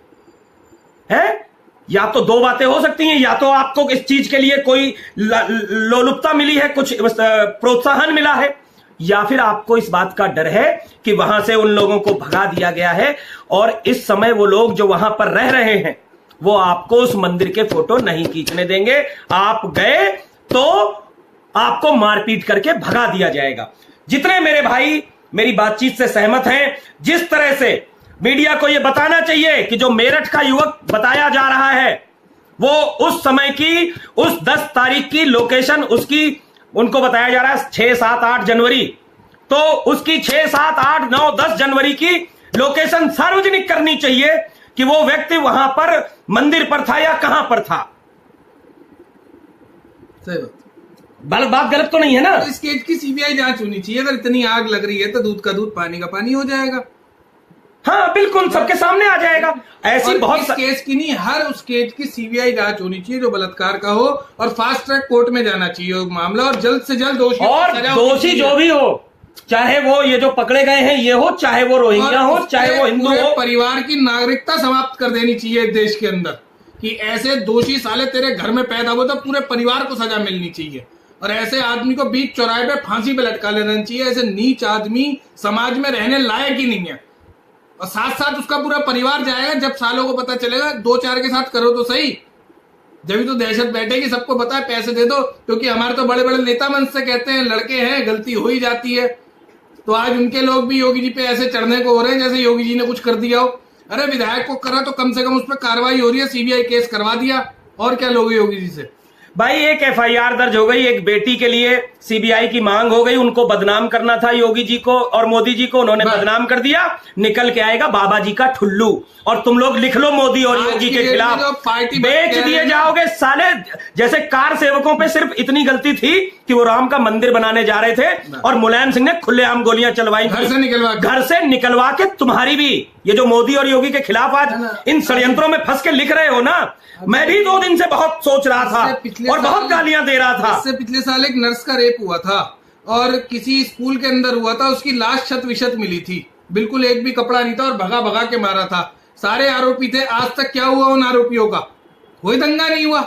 हैं? या तो 2 बातें हो सकती हैं, या तो आपको इस चीज के लिए कोई लोलुपता मिली है, कुछ प्रोत्साहन मिला है, या फिर आपको इस बात का डर है कि वहां से उन लोगों को भगा दिया गया है और इस समय वो लोग जो वहां पर रह रहे हैं वो आपको उस मंदिर के फोटो नहीं खींचने देंगे। आप गए तो आपको मारपीट करके भगा दिया जाएगा। जितने मेरे भाई मेरी बातचीत से सहमत हैं, जिस तरह से मीडिया को यह बताना चाहिए कि जो मेरठ का युवक बताया जा रहा है वो उस समय की, उस 10 तारीख की लोकेशन उसकी उनको बताया जा रहा है 6, 7, 8 जनवरी, तो उसकी 6, 7, 8, 9, 10 जनवरी की लोकेशन सार्वजनिक करनी चाहिए कि वो व्यक्ति वहां पर मंदिर पर था या कहां पर था। सही बात। बात गलत तो नहीं है ना? तो इस केस की सीबीआई जांच होनी चाहिए। अगर इतनी आग लग रही है तो दूध का दूध पानी का पानी हो जाएगा। हाँ बिल्कुल, सबके सामने आ जाएगा। ऐसी बहुत इस केस की नहीं, हर उस केस की सीबीआई जांच होनी चाहिए जो बलात्कार का हो, और फास्ट ट्रैक कोर्ट में जाना चाहिए मामला, और जल्द से जल्द दोषी जो भी हो, चाहे वो ये जो पकड़े गए हैं ये हो, चाहे वो रोहिंग्या हो, चाहे वो हिंदू हो, परिवार की नागरिकता समाप्त कर देनी चाहिए देश के अंदर। कि ऐसे दोषी साले तेरे घर में पैदा हो तो पूरे परिवार को सजा मिलनी चाहिए, और ऐसे आदमी को बीच चौराहे पे फांसी पे लटका लेना चाहिए। ऐसे नीच आदमी समाज में रहने लायक ही नहीं है। और साथ साथ उसका पूरा परिवार जाएगा जब सालों को पता चलेगा। 2-4 के साथ करो तो सही, जब तो दहशत बैठेगी। सबको पता है पैसे दे दो, क्योंकि हमारे तो बड़े बड़े नेता मंच से कहते हैं लड़के हैं, गलती हो ही जाती है। तो आज उनके लोग भी योगी जी पे ऐसे चढ़ने को हो रहे हैं जैसे योगी जी ने कुछ कर दिया हो। अरे विधायक को करा तो कम से कम उस पर कार्रवाई हो रही है, सीबीआई केस करवा दिया, और क्या लोगे योगी जी से? भाई एक एफआईआर दर्ज हो गई, एक बेटी के लिए सीबीआई की मांग हो गई। उनको बदनाम करना था योगी जी को और मोदी जी को, उन्होंने बदनाम कर दिया। निकल के आएगा बाबा जी का ठुल्लू, और तुम लोग लिख लो मोदी और योगी के खिलाफ, बेच दिए जाओगे साले। जैसे कार सेवकों पे सिर्फ इतनी गलती थी कि वो राम का मंदिर बनाने जा रहे थे और मुलायम सिंह ने खुलेआम गोलियां चलवाई, घर से निकलवा के। तुम्हारी भी ये जो मोदी और योगी के खिलाफ आज इन षड्यंत्रों में फंस के लिख रहे हो ना, मैं भी 2 दिन से बहुत सोच रहा था और बहुत गालियां दे रहा था। इससे पिछले साल एक नर्स का रेप हुआ था और किसी स्कूल के अंदर हुआ था, उसकी लाश शत विशत मिली थी, बिल्कुल एक भी कपड़ा नहीं था, और भगा भगा के मारा था। सारे आरोपी थे। आज तक क्या हुआ उन आरोपियों का? कोई दंगा नहीं हुआ।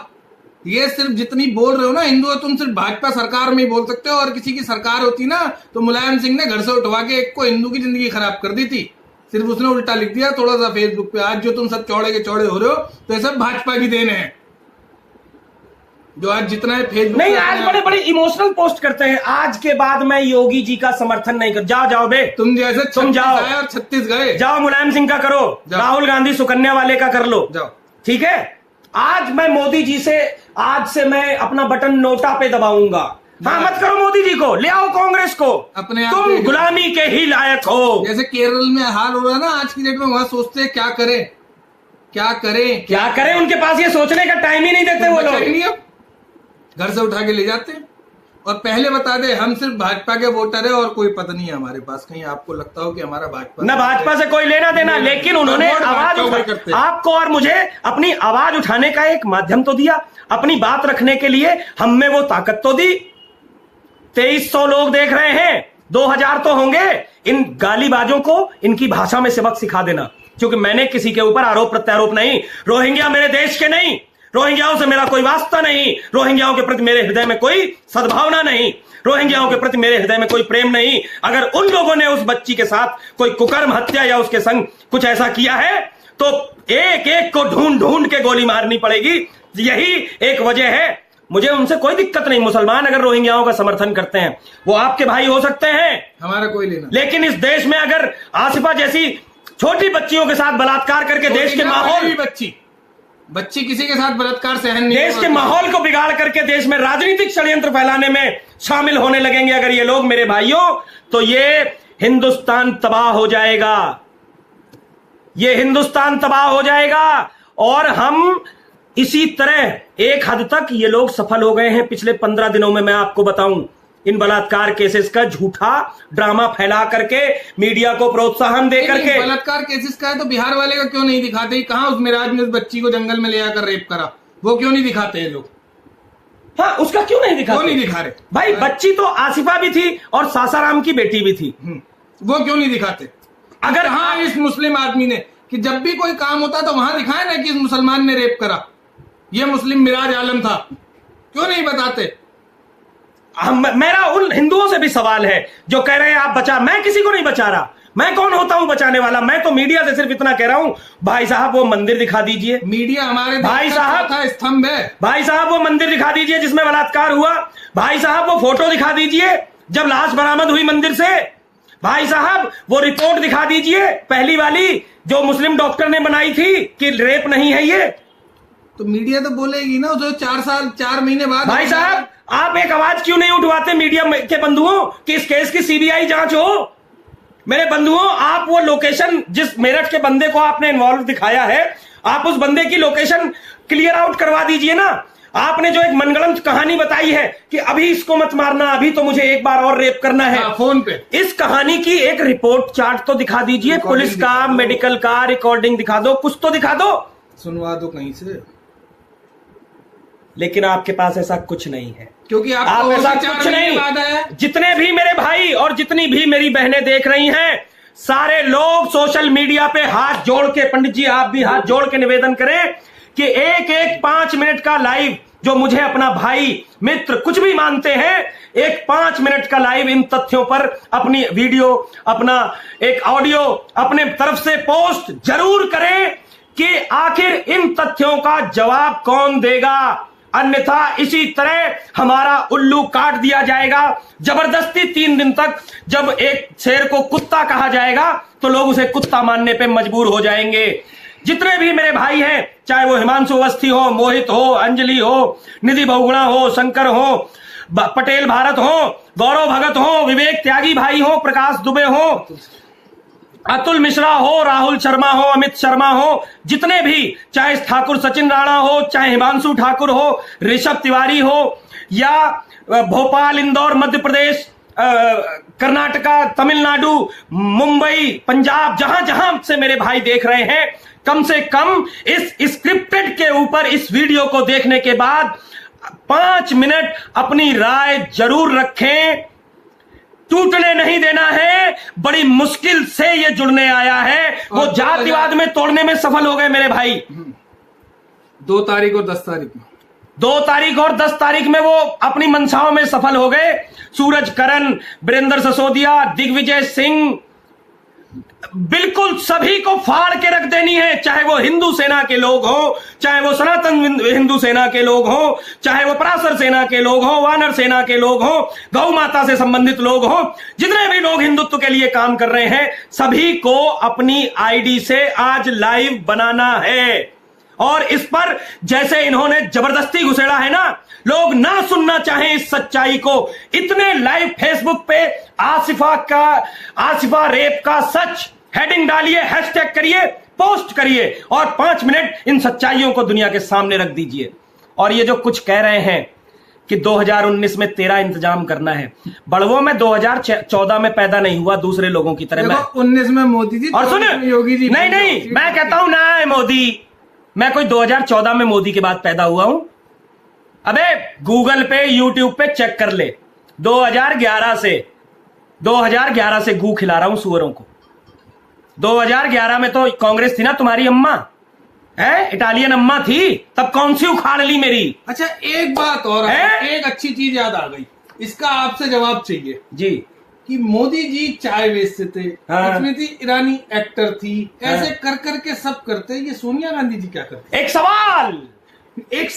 ये सिर्फ जितनी बोल रहे हो ना हिंदू हो, तुम सिर्फ भाजपा सरकार में ही बोल सकते हो, और किसी की सरकार होती ना तो मुलायम सिंह ने घर से उठवा के एक को हिंदू की जिंदगी खराब कर दी थी। सिर्फ उसने उल्टा लिख दिया थोड़ा सा फेसबुक पे। आज जो तुम सब चौड़े के चौड़े हो रहे हो तो ये सब भाजपा की देन है, जो आज जितना है फेसबुक नहीं, आज बड़े बड़े इमोशनल पोस्ट करते हैं। आज के बाद मैं योगी जी का समर्थन नहीं कर। जाओ बे, तुम जैसे तुम जाओ और 36 गए, जाओ मुलायम सिंह का करो, राहुल गांधी सुकन्या वाले का कर लो, जाओ, ठीक है। आज मैं मोदी जी से, आज से मैं अपना बटन नोटा पे दबाऊंगा। हाँ, मत करो मोदी जी को, ले आओ कांग्रेस को, अपने तुम गुलामी के ही लायक हो। जैसे केरल में हाल हो रहा है ना आज की डेट में, वहां सोचते हैं क्या करें क्या करें क्या करें, उनके पास ये सोचने का टाइम ही नहीं देते वो लोग। घर से उठा के ले जाते हैं। और पहले बता दे, हम सिर्फ भाजपा के वोटर है और कोई पता नहीं है हमारे पास। कहीं आपको लगता हो कि हमारा भाजपा से कोई लेना देना, लेकिन उन्होंने आवाज आपको और मुझे अपनी आवाज उठाने का एक माध्यम तो दिया, अपनी बात रखने के लिए हम में वो ताकत तो दी। 2300 लोग देख रहे हैं, 2000 तो होंगे। इन गालीबाजों को इनकी भाषा में सबक सिखा देना, क्योंकि मैंने किसी के ऊपर आरोप प्रत्यारोप नहीं। रोहिंग्या मेरे देश के नहीं, रोहिंग्याओं से मेरा कोई वास्ता नहीं, रोहिंग्याओं के प्रति मेरे हृदय में कोई सद्भावना नहीं, रोहिंग्याओं के प्रति मेरे हृदय में कोई प्रेम नहीं। अगर उन लोगों ने उस बच्ची के साथ कोई कुकर्म हत्या या उसके संग कुछ ऐसा किया है तो एक एक को ढूंढ ढूंढ के गोली मारनी पड़ेगी। यही एक वजह है। मुझे उनसे कोई दिक्कत नहीं। मुसलमान अगर रोहिंग्याओं का समर्थन करते हैं, वो आपके भाई हो सकते हैं, हमारा कोई लेना। लेकिन इस देश में अगर आसिफा जैसी छोटी बच्चियों के साथ बलात्कार करके देश के माहौल, बच्ची किसी के साथ बलात्कार सहन नहीं, देश के माहौल को बिगाड़ करके देश में राजनीतिक षड्यंत्र फैलाने में शामिल होने लगेंगे अगर ये लोग, मेरे भाइयों, तो ये हिंदुस्तान तबाह हो जाएगा। ये हिंदुस्तान तबाह हो जाएगा। और हम इसी तरह एक हद तक ये लोग सफल हो गए हैं पिछले 15 दिनों में। मैं आपको बताऊं, इन बलात्कार केसेस का झूठा ड्रामा फैला करके, मीडिया को प्रोत्साहन दे करके। बलात्कार केसेस का है तो बिहार वाले का क्यों नहीं दिखाते? कहां उस मिराज ने उस बच्ची को जंगल में ले आकर रेप करा, वो क्यों नहीं दिखाते हैं लोग? हाँ, उसका क्यों नहीं दिखाते? क्यों नहीं दिखा रहे भाई? बच्ची तो आसिफा भी थी और सासाराम की बेटी भी थी, वो क्यों नहीं दिखाते? अगर हाँ, इस मुस्लिम आदमी ने कि जब भी कोई काम होता तो वहां दिखाए ना कि इस मुसलमान ने रेप करा, ये मुस्लिम मिराज आलम था, क्यों नहीं बताते? मेरा उन हिंदुओं से भी सवाल है जो कह रहे हैं आप बचा, मैं किसी को नहीं बचा रहा। मैं कौन होता हूं बचाने वाला? मैं तो मीडिया से सिर्फ इतना कह रहा हूं, भाई साहब वो मंदिर दिखा दीजिए। मीडिया हमारे भाई साहब स्तंभ है। भाई साहब वो मंदिर दिखा दीजिए जिसमें बलात्कार हुआ। भाई साहब वो फोटो दिखा दीजिए जब लाश बरामद हुई मंदिर से। भाई साहब वो रिपोर्ट दिखा दीजिए, पहली वाली जो मुस्लिम डॉक्टर ने बनाई थी कि रेप नहीं है ये। तो मीडिया तो बोलेगी ना, जो 4 महीने बाद। भाई साहब आप एक आवाज क्यों नहीं उठवाते मीडिया के बंधुओं कि इस केस की सीबीआई जांच हो? मेरे बंधुओं, आप वो लोकेशन, जिस मेरठ के बंदे को आपने इन्वॉल्व दिखाया है, आप उस बंदे की लोकेशन क्लियर आउट करवा दीजिए ना। आपने जो एक मनगढ़ंत कहानी बताई है कि अभी इसको मत मारना, अभी तो मुझे एक बार और रेप करना है, फोन पे, इस कहानी की एक रिपोर्ट चार्ट तो दिखा दीजिए, पुलिस का, मेडिकल का रिकॉर्डिंग दिखा दो, कुछ तो दिखा दो, सुनवा दो कहीं से। लेकिन आपके पास ऐसा कुछ नहीं है, क्योंकि आप ऐसा कुछ नहीं। जितने भी मेरे भाई और जितनी भी मेरी बहनें देख रही हैं, सारे लोग सोशल मीडिया पे हाथ जोड़ के, पंडित जी आप भी हाथ जोड़ के निवेदन करें कि एक एक 5 मिनट का लाइव, जो मुझे अपना भाई मित्र कुछ भी मानते हैं, एक 5 मिनट का लाइव इन तथ्यों पर अपनी वीडियो, अपना एक ऑडियो अपने तरफ से पोस्ट जरूर करें कि आखिर इन तथ्यों का जवाब कौन देगा, अन्यथा इसी तरह हमारा उल्लू काट दिया जाएगा जबरदस्ती। 3 दिन तक जब एक शेर को कुत्ता कहा जाएगा तो लोग उसे कुत्ता मानने पे मजबूर हो जाएंगे। जितने भी मेरे भाई हैं, चाहे वो हिमांशु अवस्थी हो, मोहित हो, अंजलि हो, निधि बहुगुणा हो, शंकर हो, पटेल भारत हो, गौरव भगत हो, विवेक त्यागी भाई हो, प्रकाश दुबे हो, अतुल मिश्रा हो, राहुल शर्मा हो, अमित शर्मा हो, जितने भी, चाहे ठाकुर सचिन राणा हो, चाहे हिमांशु ठाकुर हो, ऋषभ तिवारी हो, या भोपाल, इंदौर, मध्य प्रदेश, कर्नाटका, तमिलनाडु, मुंबई, पंजाब, जहां जहां से मेरे भाई देख रहे हैं, कम से कम इस स्क्रिप्टेड के ऊपर इस वीडियो को देखने के बाद 5 मिनट अपनी राय जरूर रखें। टूटने नहीं देना है, बड़ी मुश्किल से ये जुड़ने आया है, वो जातिवाद में तोड़ने में सफल हो गए मेरे भाई। 2 तारीख और 10 तारीख में, 2 तारीख और 10 तारीख में वो अपनी मंशाओं में सफल हो गए। सूरज करण, वीरेंद्र सिसोदिया, दिग्विजय सिंह, बिल्कुल सभी को फाड़ के रख देनी है, चाहे वो हिंदू सेना के लोग हो, चाहे वो सनातन हिंदू सेना के लोग हो, चाहे वो पराशर सेना के लोग हो, वानर सेना के लोग हो, गौ माता से संबंधित लोग हो, जितने भी लोग हिंदुत्व के लिए काम कर रहे हैं, सभी को अपनी आईडी से आज लाइव बनाना है। और इस पर जैसे इन्होंने जबरदस्ती घुसेड़ा है ना, लोग ना सुनना चाहें इस सच्चाई को, इतने लाइव फेसबुक पे आसिफा रेप का सच हेडिंग डालिए, हैशटैग करिए, पोस्ट करिए और 5 मिनट इन सच्चाइयों को दुनिया के सामने रख दीजिए। और ये जो कुछ कह रहे हैं कि 2019 में तेरा इंतजाम करना है, बड़वो में 2014 में पैदा नहीं हुआ दूसरे लोगों की तरह। मैं 19 में मोदी जी, और सुन, योगी जी, नहीं मैं कहता हूं ना है मोदी, मैं कोई 2014 में मोदी के बाद पैदा हुआ हूं। अबे गूगल पे, यूट्यूब पे चेक कर ले, 2011 से गू खिला रहा हूं सुअरों को। 2011 में तो कांग्रेस थी ना तुम्हारी अम्मा, है इटालियन अम्मा थी, तब कौन सी उखाड़ ली मेरी। अच्छा एक बात और है? एक अच्छी चीज याद आ गई, इसका आपसे जवाब चाहिए जी, कि मोदी जी चाय बेचते थे, स्मृति ईरानी एक्टर थी, ऐसे कर करके सब करते, ये सोनिया गांधी जी क्या करते? एक सवाल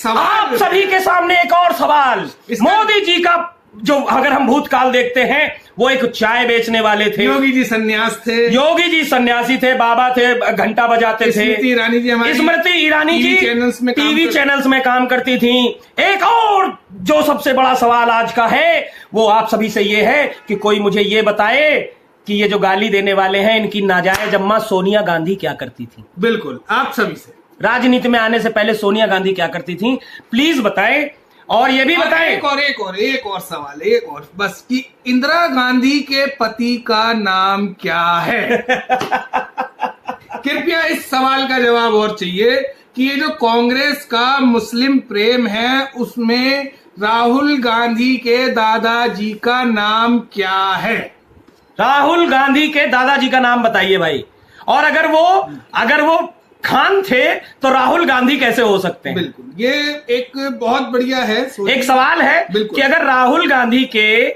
आप सभी के सामने, एक और सवाल, मोदी जी का जो, अगर हम भूतकाल देखते हैं, वो एक चाय बेचने वाले थे। योगी जी सन्यास थे, योगी जी सन्यासी थे, बाबा थे, घंटा बजाते थे। स्मृति ईरानी जी, टीवी चैनल्स में काम करती थी। एक और जो सबसे बड़ा सवाल आज का है, वो आप सभी से ये है कि कोई मुझे ये बताए कि ये जो गाली देने वाले हैं, इनकी नाजायज अम्मा सोनिया गांधी क्या करती थी? बिल्कुल, आप सभी से, राजनीति में आने से पहले सोनिया गांधी क्या करती थी, प्लीज बताएं। और ये भी बताएं, एक और सवाल, एक और बस, कि इंदिरा गांधी के पति का नाम क्या है? कृपया इस सवाल का जवाब और चाहिए कि ये जो कांग्रेस का मुस्लिम प्रेम है, उसमें राहुल गांधी के दादाजी का नाम क्या है? राहुल गांधी के दादाजी का नाम बताइए भाई। और अगर वो खान थे तो राहुल गांधी कैसे हो सकते हैं? बिल्कुल, ये एक बहुत बढ़िया है। एक सवाल है कि अगर राहुल गांधी के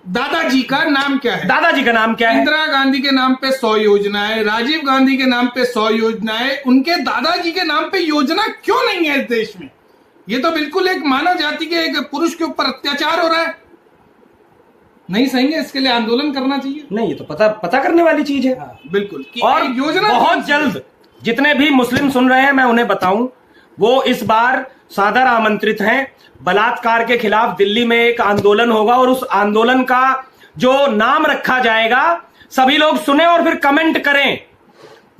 दादाजी का नाम क्या है? दादाजी का नाम क्या है? इंदिरा गांधी के नाम पे 100 योजनाएं, राजीव गांधी के नाम पे 100 योजनाएं, उनके दादाजी के नाम पे योजना क्यों नहीं है इस देश में? ये तो बिल्कुल एक मानव जाति के एक पुरुष के ऊपर अत्याचार हो रहा है। नहीं सहेंगे, इसके लिए आंदोलन करना चाहिए। नहीं, ये तो पता करने वाली चीज है। बिल्कुल। और योजना बहुत जल्द, जितने भी मुस्लिम सुन रहे हैं मैं उन्हें बताऊं, वो इस बार सादर आमंत्रित हैं। बलात्कार के खिलाफ दिल्ली में एक आंदोलन होगा और उस आंदोलन का जो नाम रखा जाएगा, सभी लोग सुने और फिर कमेंट करें।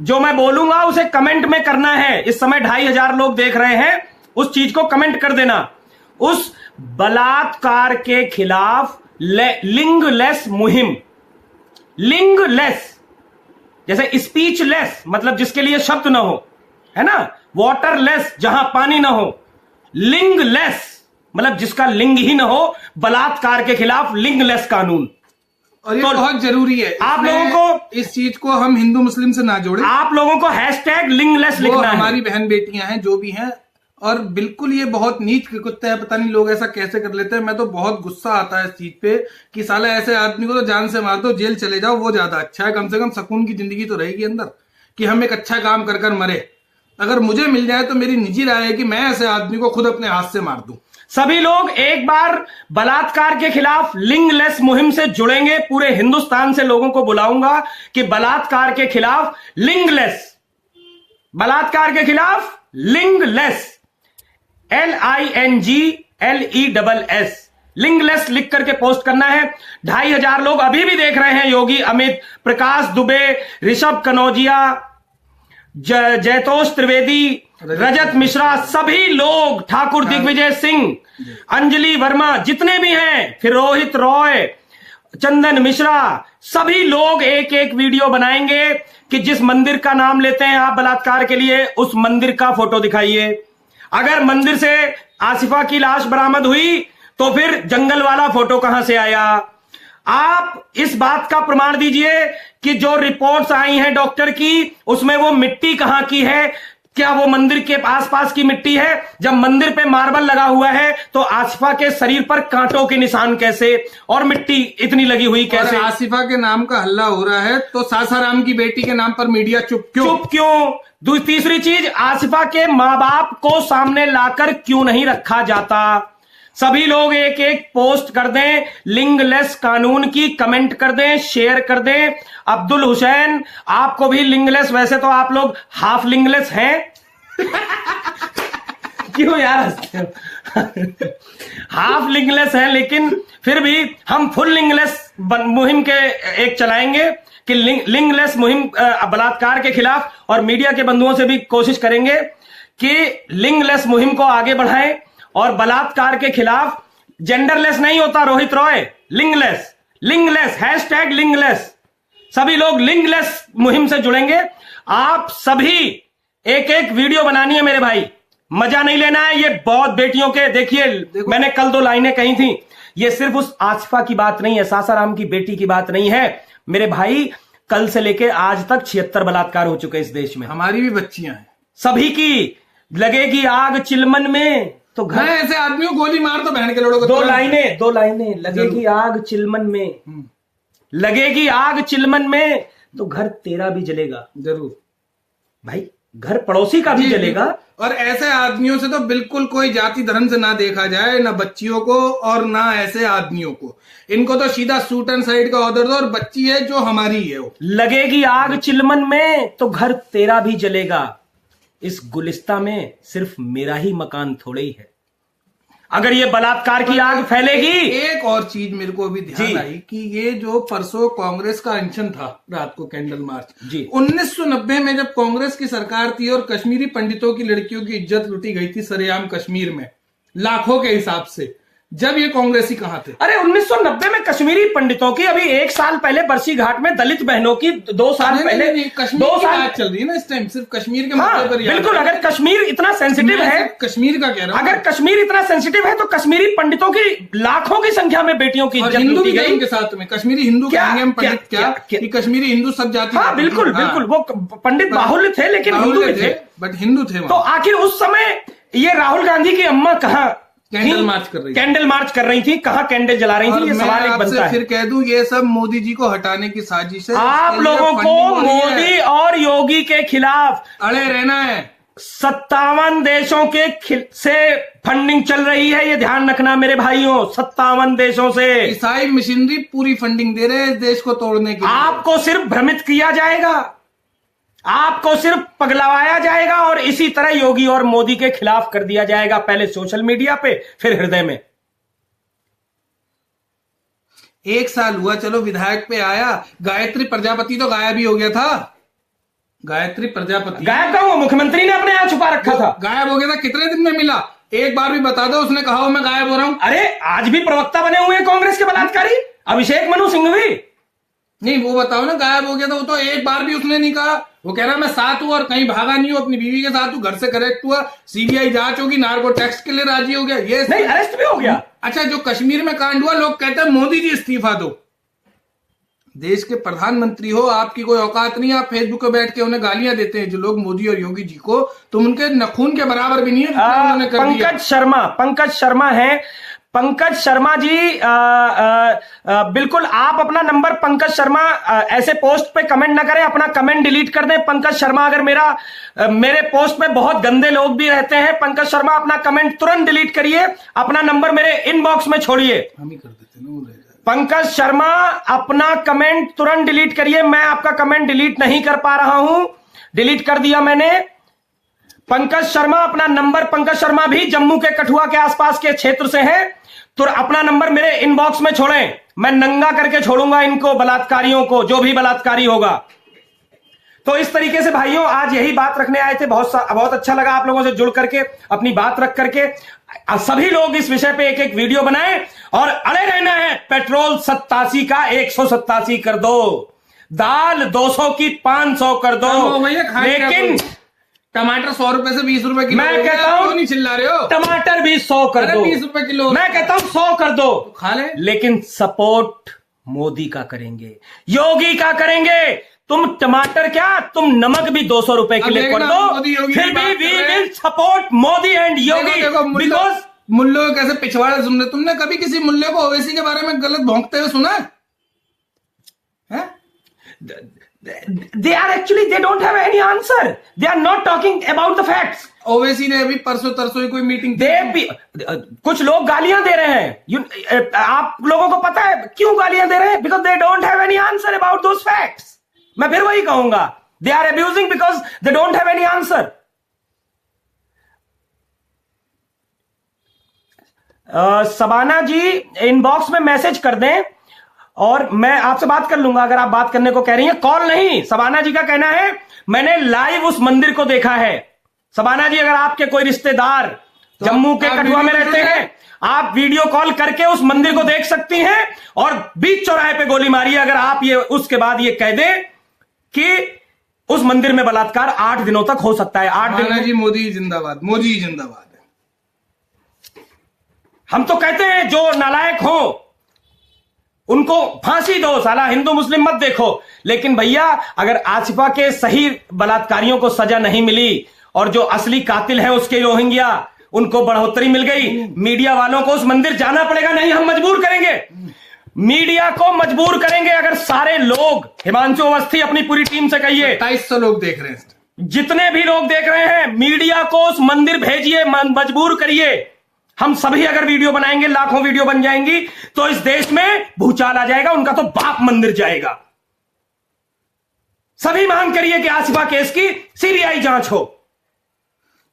जो मैं बोलूंगा उसे कमेंट में करना है। इस समय 2500 लोग देख रहे हैं, उस चीज को कमेंट कर देना। उस बलात्कार के खिलाफ लिंगलेस मुहिम, लिंगलेस जैसे स्पीचलेस मतलब जिसके लिए शब्द ना हो, है ना, वाटरलेस जहां पानी ना हो, लिंगलेस मतलब जिसका लिंग ही ना हो, बलात्कार के खिलाफ लिंगलेस कानून। और ये तो बहुत जरूरी है। आप लोगों को इस चीज को हम हिंदू मुस्लिम से ना जोड़े। आप लोगों को हैशटैग लिंगलेस लिखना है। हमारी बहन बेटियां हैं जो भी हैं, और बिल्कुल ये बहुत नीच कुत्ता है। पता नहीं लोग ऐसा कैसे कर लेते हैं। मैं तो बहुत गुस्सा आता है इस चीज पे कि साला ऐसे आदमी को तो जान से मार दो, जेल चले जाओ, वो ज्यादा अच्छा है। कम से कम सुकून की जिंदगी तो रहेगी अंदर, कि हम एक अच्छा काम कर कर मरे। अगर मुझे मिल जाए तो मेरी निजी राय है कि मैं ऐसे आदमी को खुद अपने हाथ से मार दूं। सभी लोग एक बार बलात्कार के खिलाफ लिंगलेस मुहिम से जुड़ेंगे। पूरे हिंदुस्तान से लोगों को बुलाऊंगा कि बलात्कार के खिलाफ लिंगलेस, बलात्कार के खिलाफ लिंगलेस, LINGLESS, लिंगलेस लिख करके पोस्ट करना है। 2500 लोग अभी भी देख रहे हैं। योगी अमित, प्रकाश दुबे, ऋषभ कनौजिया, जयतोष त्रिवेदी, रजत मिश्रा, सभी लोग, ठाकुर दिग्विजय सिंह, अंजलि वर्मा, जितने भी हैं, फिर रोहित रॉय, चंदन मिश्रा, सभी लोग एक एक वीडियो बनाएंगे कि जिस मंदिर का नाम लेते हैं आप बलात्कार के लिए, उस मंदिर का फोटो दिखाइए। अगर मंदिर से आसिफा की लाश बरामद हुई तो फिर जंगल वाला फोटो कहां से आया? आप इस बात का प्रमाण दीजिए कि जो रिपोर्ट्स आई हैं डॉक्टर की, उसमें वो मिट्टी कहां की है? क्या वो मंदिर के आसपास की मिट्टी है? जब मंदिर पे मार्बल लगा हुआ है तो आसिफा के शरीर पर कांटों के निशान कैसे और मिट्टी इतनी लगी हुई कैसे? और आसिफा के नाम का हल्ला हो रहा है तो सासाराम की बेटी के नाम पर मीडिया चुप क्यों? तीसरी चीज, आसिफा के मां बाप को सामने लाकर क्यों नहीं रखा जाता? सभी लोग एक एक पोस्ट कर दें, लिंगलेस कानून की कमेंट कर दें, शेयर कर दें। अब्दुल हुसैन, आपको भी लिंगलेस, वैसे तो आप लोग हाफ लिंगलेस हैं। क्यों यार हंसते हो? हाफ लिंगलेस है, लेकिन फिर भी हम फुल लिंगलेस मुहिम के एक चलाएंगे कि लिंगलेस मुहिम बलात्कार के खिलाफ, और मीडिया के बंधुओं से भी कोशिश करेंगे कि लिंगलेस मुहिम को आगे बढ़ाएं। और बलात्कार के खिलाफ जेंडरलेस नहीं होता रोहित रॉय, लिंगलेस, लिंगलेस, हैशटैग लिंगलेस। सभी लोग लिंगलेस मुहिम से जुड़ेंगे। आप सभी एक एक वीडियो बनानी है मेरे भाई, मजा नहीं लेना है। ये बहुत बेटियों के, देखिए मैंने कल 2 लाइनें कही थी, ये सिर्फ उस आसिफा की बात नहीं है, सासाराम की बेटी की बात नहीं है मेरे भाई। कल से लेकर आज तक 76 बलात्कार हो चुके इस देश में। हमारी भी बच्चियां हैं, सभी की। लगेगी आग चिलमन में तो घर, ऐसे आदमी को गोली मार दो बहन के लोड़ों को। 2 लाइनें, लगेगी आग चिलमन में, लगेगी आग चिलमन में तो घर तेरा भी जलेगा। जरूर भाई, घर पड़ोसी का भी जलेगा। और ऐसे आदमियों से तो बिल्कुल कोई जाति धर्म से ना देखा जाए, ना बच्चियों को और ना ऐसे आदमियों को। इनको तो सीधा सूट एंड साइड का ऑर्डर दो, और बच्ची है जो हमारी है वो। लगेगी आग चिलमन में तो घर तेरा भी जलेगा। इस गुलिस्ता में सिर्फ मेरा ही मकान थोड़े ही है। अगर ये बलात्कार की आग फैलेगी। एक और चीज मेरे को अभी ध्यान आई कि ये जो परसों कांग्रेस का अनशन था रात को, कैंडल मार्च जी, 1990 में जब कांग्रेस की सरकार थी और कश्मीरी पंडितों की लड़कियों की इज्जत लूटी गई थी सरेआम कश्मीर में, लाखों के हिसाब से, जब ये कांग्रेसी कहां थे? अरे 1990 में कश्मीरी पंडितों की, अभी 1 साल पहले बरसी घाट में दलित बहनों की, 2 साल पहले, कश्मीर की बात चल रही है ना इस टाइम, सिर्फ कश्मीर के मुद्दे पर। बिल्कुल, अगर कश्मीर इतना सेंसिटिव है, कश्मीर का कह रहा हूं, अगर कश्मीर इतना सेंसिटिव है तो कश्मीरी पंडितों की लाखों की संख्या में बेटियों की इज्जत हिंदू लूटी गई के साथ में। कश्मीरी हिंदू कहेंगे हम पंडित क्या कि कश्मीरी हिंदू सब जाति। हाँ बिल्कुल बिल्कुल, वो पंडित बाहुल्य थे लेकिन हिंदू भी थे, बट हिंदू थे। तो आखिर उस समय ये राहुल गांधी की अम्मा कहां कैंडल मार्च कर रही थी? कैंडल मार्च कर रही थी, कहां कैंडल जला रही थी? ये सवाल एक बनता है। फिर कह दूं, ये सब मोदी जी को हटाने की साजिश है। आप लोगों को मोदी और योगी के खिलाफ अड़े रहना है। 57 देशों के से फंडिंग चल रही है, ये ध्यान रखना मेरे भाइयों। 57 देशों से ईसाई मिशनरी पूरी फंडिंग दे रहे हैं इस देश को तोड़ने के लिए। आपको सिर्फ भ्रमित किया जाएगा, आपको सिर्फ पगलवाया जाएगा, और इसी तरह योगी और मोदी के खिलाफ कर दिया जाएगा, पहले सोशल मीडिया पे फिर हृदय में। 1 साल हुआ, चलो विधायक पे आया, गायत्री प्रजापति तो गायब ही हो गया था। गायत्री प्रजापति गायब कहाँ हुआ? मुख्यमंत्री ने अपने यहाँ छुपा रखा था। गायब हो गया था, कितने दिन में मिला? एक बार भी बता दो उसने कहा हो मैं गायब हो रहा हूं। अरे आज भी प्रवक्ता बने हुए हैं कांग्रेस के बलात्कारी अभिषेक मनु सिंघवी। नहीं वो बताओ ना, गायब हो गया था वो तो एक बार भी उसने नहीं कहा। वो कह रहा मैं साथ हूं और कहीं भागा नहीं हूं, अपनी बीवी के साथ हूं, घर से करेक्ट हुआ, सीबीआई जांच होगी, नार्को टैक्स के लिए राजी हो गया। ये नहीं, अरेस्ट भी हो गया। अच्छा, जो कश्मीर में कांड हुआ, लोग कहते हैं मोदी जी इस्तीफा दो। देश के प्रधानमंत्री हो, आपकी कोई औकात नहीं है, आप फेसबुक पे बैठ के उन्हें गालियां देते हैं जो लोग मोदी और योगी जी को, तुम उनके नखून के बराबर भी नहीं है जितना उन्होंने कर दिया। पंकज शर्मा है। पंकज शर्मा जी बिल्कुल आप अपना नंबर, पंकज शर्मा ऐसे पोस्ट पे कमेंट ना करें, अपना कमेंट डिलीट कर दें। पंकज शर्मा, अगर मेरे पोस्ट में बहुत गंदे लोग भी रहते हैं, पंकज शर्मा अपना कमेंट तुरंत डिलीट करिए, अपना नंबर मेरे इनबॉक्स में छोड़िए। हम ही कर देते ना। पंकज शर्मा अपना कमेंट तुरंत डिलीट करिए, मैं आपका कमेंट डिलीट नहीं कर पा रहा हूं, डिलीट कर दिया मैंने। पंकज शर्मा अपना नंबर, पंकज शर्मा भी जम्मू के कठुआ के आसपास के क्षेत्र से हैं, तो अपना नंबर मेरे इनबॉक्स में छोड़ें, मैं नंगा करके छोड़ूंगा इनको, बलात्कारियों को, जो भी बलात्कारी होगा। तो इस तरीके से भाइयों आज यही बात रखने आए थे। बहुत अच्छा लगा आप लोगों से जुड़ करके, अपनी बात रख करके। सभी लोग इस विषय पे एक एक वीडियो बनाएं और अड़े रहना है। पेट्रोल 87 का 187 कर दो, दाल 200 की 500 कर दो, लेकिन टमाटर 100 रुपए से 20 रुपए किलो। मैं कहता हूं नहीं चिल्ला रहे हो, टमाटर भी 100 कर दो, 20 रुपए किलो। मैं कहता हूं 100 कर दो, तो खा ले, लेकिन सपोर्ट मोदी का करेंगे, योगी का करेंगे। तुम टमाटर क्या, तुम नमक भी 200 रुपए किलो कर दो, फिर भी we will support Modi and Yogi. Because मुल्लों को कैसे पिछवाड़े सुन रहे। तुमने कभी किसी मुल्ले को ओवैसी के बारे में गलत भौंकते हुए सुना है? They are actually, they don't have any answer. They are not talking about the facts. Owaisi ने अभी परसों तरसों कोई मीटिंग भी कुछ लोग गालियां दे रहे हैं। आप लोगों को पता है क्यों गालियां दे रहे हैं? Because they don't have any answer about those facts. मैं फिर वही कहूंगा, they are abusing because they don't have any answer. Shabana ji inbox में मैसेज कर दें और मैं आपसे बात कर लूंगा अगर आप बात करने को कह रही हैं। कॉल नहीं, सबाना जी का कहना है मैंने लाइव उस मंदिर को देखा है। सबाना जी, अगर आपके कोई रिश्तेदार तो जम्मू के कठुआ में रहते हैं, आप वीडियो कॉल करके उस मंदिर को देख सकती हैं और बीच चौराहे पे गोली मारिए अगर आप ये उसके बाद ये कह दें कि उस मंदिर में बलात्कार 8 दिनों तक हो सकता है। 8 दिन जी मोदी जिंदाबाद, मोदी जिंदाबाद। हम तो कहते हैं जो नालायक हो उनको फांसी दो, साला हिंदू मुस्लिम मत देखो। लेकिन भैया अगर आसिफा के सही बलात्कारियों को सजा नहीं मिली और जो असली कातिल है उसके रोहिंग्या उनको बढ़ोतरी मिल गई, मीडिया वालों को उस मंदिर जाना पड़ेगा। नहीं, हम मजबूर करेंगे, मीडिया को मजबूर करेंगे। अगर सारे लोग, हिमांशु अवस्थी अपनी पूरी टीम से कहिए, 2700 लोग देख रहे हैं, जितने भी लोग देख रहे हैं, मीडिया को उस मंदिर भेजिए, मजबूर करिए। हम सभी अगर वीडियो बनाएंगे, लाखों वीडियो बन जाएंगी, तो इस देश में भूचाल आ जाएगा, उनका तो बाप मंदिर जाएगा। सभी मांग करिए कि आसिफा केस की सीबीआई जांच हो,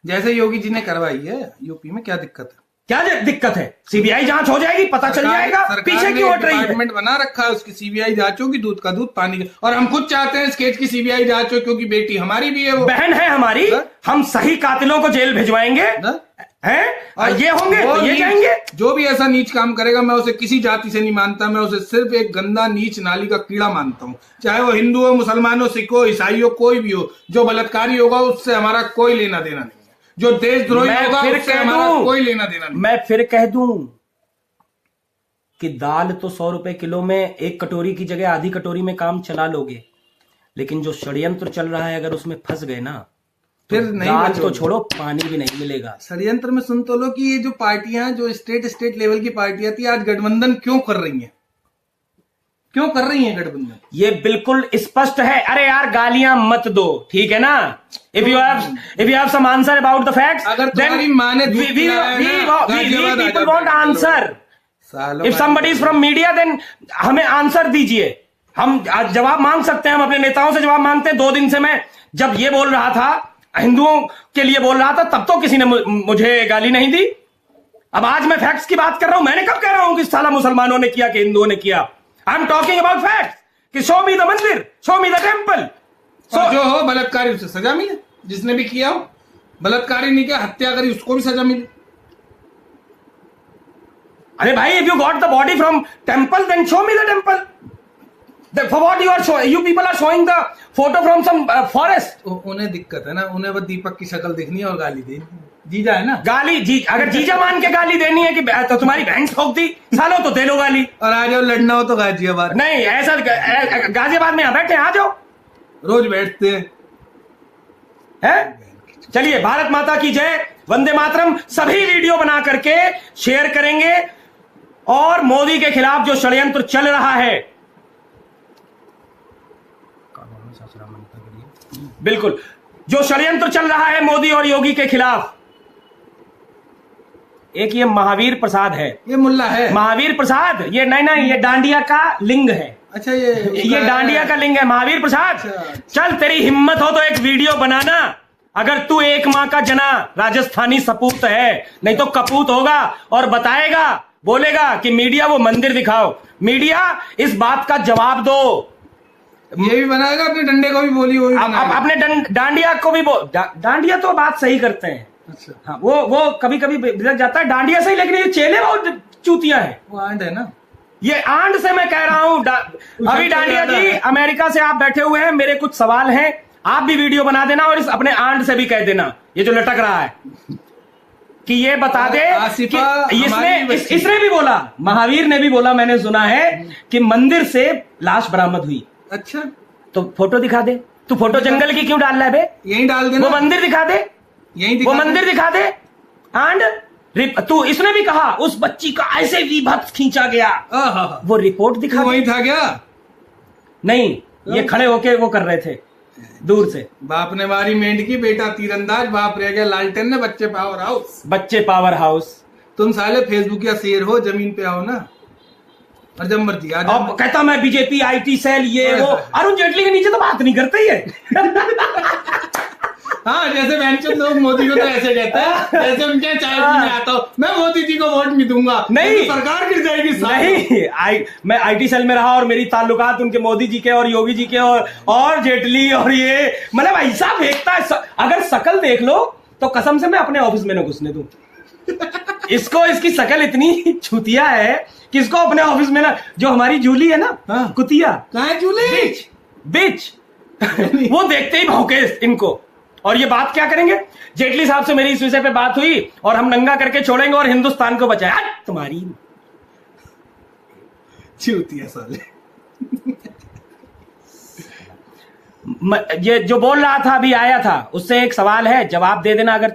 जैसे योगी जी ने करवाई है। यूपी में क्या दिक्कत है? क्या दिक्कत है? सीबीआई जांच हो जाएगी, पता चल जाएगा पीछे क्यों हट रही है। डिपार्टमेंट बना रखा है, उसकी सीबीआई जांच होगी, दूध का दूध पानी का। और हम खुद चाहते हैं इस केस की सीबीआई जांच हो, क्योंकि बेटी हमारी भी है, वो बहन है हमारी। हम सही कातिलों को जेल भिजवाएंगे हैं, और ये होंगे तो ये जाएंगे। जो भी ऐसा नीच काम करेगा, मैं उसे किसी जाति से नहीं मानता, मैं उसे सिर्फ एक गंदा नीच नाली का कीड़ा मानता हूं। चाहे वो हिंदू हो, मुसलमान हो, सिख हो, ईसाई हो, कोई भी हो, जो बलात्कारी होगा उससे हमारा कोई लेना देना नहीं है। जो देशद्रोही होगा उससे हमारा कोई लेना देना नहीं। मैं फिर कह दूं कि दाल तो 100 रुपए किलो में एक कटोरी की जगह आधी कटोरी में काम चला लोगे, लेकिन जो षड्यंत्र चल रहा है अगर उसमें फंस गए ना, फिर नहीं दाल तो छोड़ो, पानी भी नहीं मिलेगा। षड्यंत्र में सुन तो लो कि ये जो पार्टियां, जो स्टेट लेवल की पार्टियां थी, आज गठबंधन क्यों कर रही हैं? क्यों कर रही हैं गठबंधन? ये बिल्कुल स्पष्ट है। अरे यार गालियां मत दो, ठीक है ना? If you have some answer about the facts, अगर तुम्हारी माँ ने people want answer. If somebody is from media, then हमें आंसर दीजिए। हम जवाब मांग सकते हैं, हम अपने नेताओं से जवाब मांगते हैं। 2 दिन से मैं जब ये बोल रहा था, हिंदुओं के लिए बोल रहा था, तब तो किसी ने मुझे गाली नहीं दी। अब आज मैं फैक्ट्स की बात कर रहा हूं। मैंने कब कह रहा हूं कि साला मुसलमानों ने किया कि हिंदुओं ने किया? I am talking about facts कि शो मी द मंदिर, शो मी द टेम्पल। और जो हो बलात्कारी उसे सजा मिले, जिसने भी किया हो। बलात्कारी नहीं किया, हत्या करी, उसको भी सजा मिले। अरे भाई, if you got the body from temple then show me the temple. For what you people are showing the photo from some forest? उन्हें दिक्कत है ना, उन्हें बस दीपक की शक्ल देखनी है और गाली देनी है। जीजा है ना, गाली जी, अगर जीजा मान के गाली देनी है कि तो तुम्हारी बहन ठोक दी सालो, तो दे लो गाली। और आ जाओ, लड़ना हो तो गाजियाबाद। नहीं, ऐसा गाजियाबाद में यहाँ बैठे, आ जाओ, रोज बैठते हैं। चलिए, भारत माता की जय, वंदे मातरम। सभी वीडियो बना करके शेयर करेंगे और मोदी के खिलाफ जो षड्यंत्र चल रहा है, बिल्कुल जो षड्यंत्र चल रहा है मोदी और योगी के खिलाफ, एक ये महावीर प्रसाद है, ये मुल्ला है महावीर प्रसाद, ये नहीं, ये डांडिया का लिंग है। अच्छा, ये डांडिया का लिंग है महावीर प्रसाद। अच्छा। चल, तेरी हिम्मत हो तो एक वीडियो बनाना। अगर तू एक माँ का जना राजस्थानी सपूत है, नहीं तो कपूत होगा और बताएगा, बोलेगा कि मीडिया वो मंदिर दिखाओ। मीडिया इस बात का जवाब दो। ये भी बनाएगा, अपने डंडे को भी बोली, वो भी अपने डांडिया को भी डांडिया तो बात सही करते हैं। अच्छा, हाँ, वो कभी कभी बिगड़ जाता है डांडिया से ही, लेकिन ये चेले बहुत चूतिया है। वो आंड है ना, ये आंड से मैं कह रहा हूं। अभी डांडिया जी, अमेरिका से आप बैठे हुए हैं, मेरे कुछ सवाल हैं, आप भी वीडियो बना देना और इस अपने आंड से भी कह देना, ये जो लटक रहा है, कि ये बता दे कि इसने भी बोला, महावीर ने भी बोला, मैंने सुना है कि मंदिर से लाश बरामद हुई। अच्छा, तो फोटो दिखा दे। तू फोटो जंगल की क्यों डाल रहा है बे? यही डाल देना। वो मंदिर दिखा दे, वो मंदिर दिखा दे। एंड तू, इसने भी कहा उस बच्ची का ऐसे विभत्स खींचा गया, वो रिपोर्ट दिखा। वही था क्या? नहीं, ये खड़े होके वो कर रहे थे दूर से। बाप ने मारी मेंढकी, बेटा तीरंदाज, बाप रह गया लालटेन ने, बच्चे पावर हाउस। बच्चे पावर हाउस। तुम साले फेसबुक या शेर हो, जमीन पे आओ ना, और जब मर्जी आ जाओ। अब कहता मैं बीजेपी IT सेल, ये वो। अरुण जेटली के नीचे तो बात नहीं करते ही है। हाँ, जैसे बेंचन लोग मोदी को तो ऐसे कहते हैं, जैसे उनके चाय पीने आता हूँ, मैं मोदी जी को वोट नहीं दूंगा, नहीं तो सरकार गिर जाएगी। नहीं, मैं IT सेल में रहा और मेरी ताल्लुकात उनके मोदी जी के और योगी जी के और जेटली और ये, मतलब ऐसा फेंकता है। अगर शकल देख लो तो कसम से मैं अपने ऑफिस में न घुसने दूं। इसको, इसकी शकल इतनी छुतिया है कि इसको अपने ऑफिस में ना, जो हमारी जूली है ना, हाँ। कुतिया, कहाँ है जूली? बिच वो देखते ही भौंके इनको। और ये बात क्या करेंगे? जेटली साहब से मेरी इस विषय पे बात हुई और हम नंगा करके छोड़ेंगे और हिंदुस्तान को बचाया। तुम्हारी चूतिया साले। ये जो बोल रहा था, अभी आया था, उससे एक सवाल है, जवाब दे देना। अगर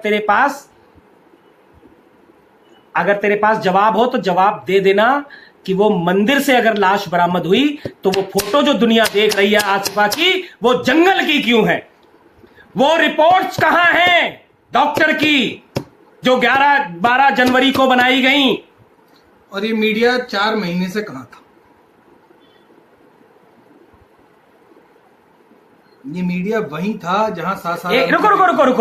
तेरे पास जवाब हो तो जवाब दे देना कि वो मंदिर से अगर लाश बरामद हुई तो वो फोटो जो दुनिया देख रही है आसिफा की, वो जंगल की क्यों है? वो रिपोर्ट्स कहां हैं डॉक्टर की, जो 11-12 जनवरी को बनाई गई? और ये मीडिया 4 महीने से कहां था? ये मीडिया वहीं था जहां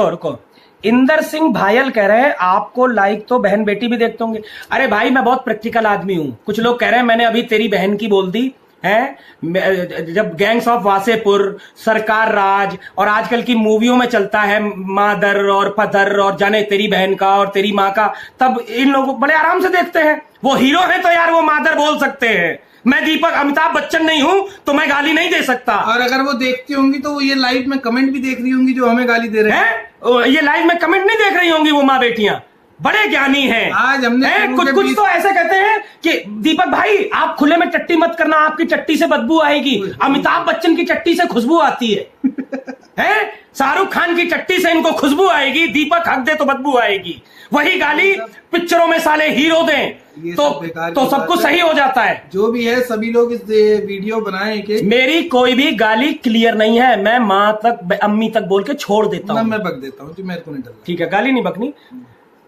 रुको। इंदर सिंह भायल कह रहे हैं आपको लाइक तो बहन बेटी भी देखते होंगे। अरे भाई, मैं बहुत प्रैक्टिकल आदमी हूं। कुछ लोग कह रहे हैं मैंने अभी तेरी बहन की बोल दी है, जब गैंग्स ऑफ वासेपुर, सरकार राज और आजकल की मूवियों में चलता है मादर और पदर और जाने तेरी बहन का और तेरी माँ का, तब इन लोग बड़े आराम से देखते हैं। वो हीरो है तो यार वो मादर बोल सकते हैं। मैं दीपक अमिताभ बच्चन नहीं हूं तो मैं गाली नहीं दे सकता। और अगर वो देखती होंगी तो वो ये लाइव में कमेंट भी देख रही होंगी जो हमें गाली दे रहे हैं। ये लाइव में कमेंट नहीं देख रही होंगी वो माँ बेटियां, बड़े ज्ञानी हैं। आज हमने कुछ तो ऐसे कहते हैं कि दीपक भाई आप खुले में टट्टी मत करना, आपकी टट्टी से बदबू आएगी। अमिताभ बच्चन की टट्टी से खुशबू आती है शाहरुख खान की टट्टी से इनको खुशबू आएगी, दीपक हक दे तो बदबू आएगी। वही गाली पिक्चरों में साले हीरो दें तो सब कुछ सही हो जाता है। जो भी है सभी लोग इस वीडियो बनाए कि मेरी कोई भी गाली क्लियर नहीं है, मैं माँ तक अम्मी तक बोल के छोड़ देता हूँ। मैं बक देता हूँ, मेरे को नहीं डर। ठीक है, गाली नहीं बकनी।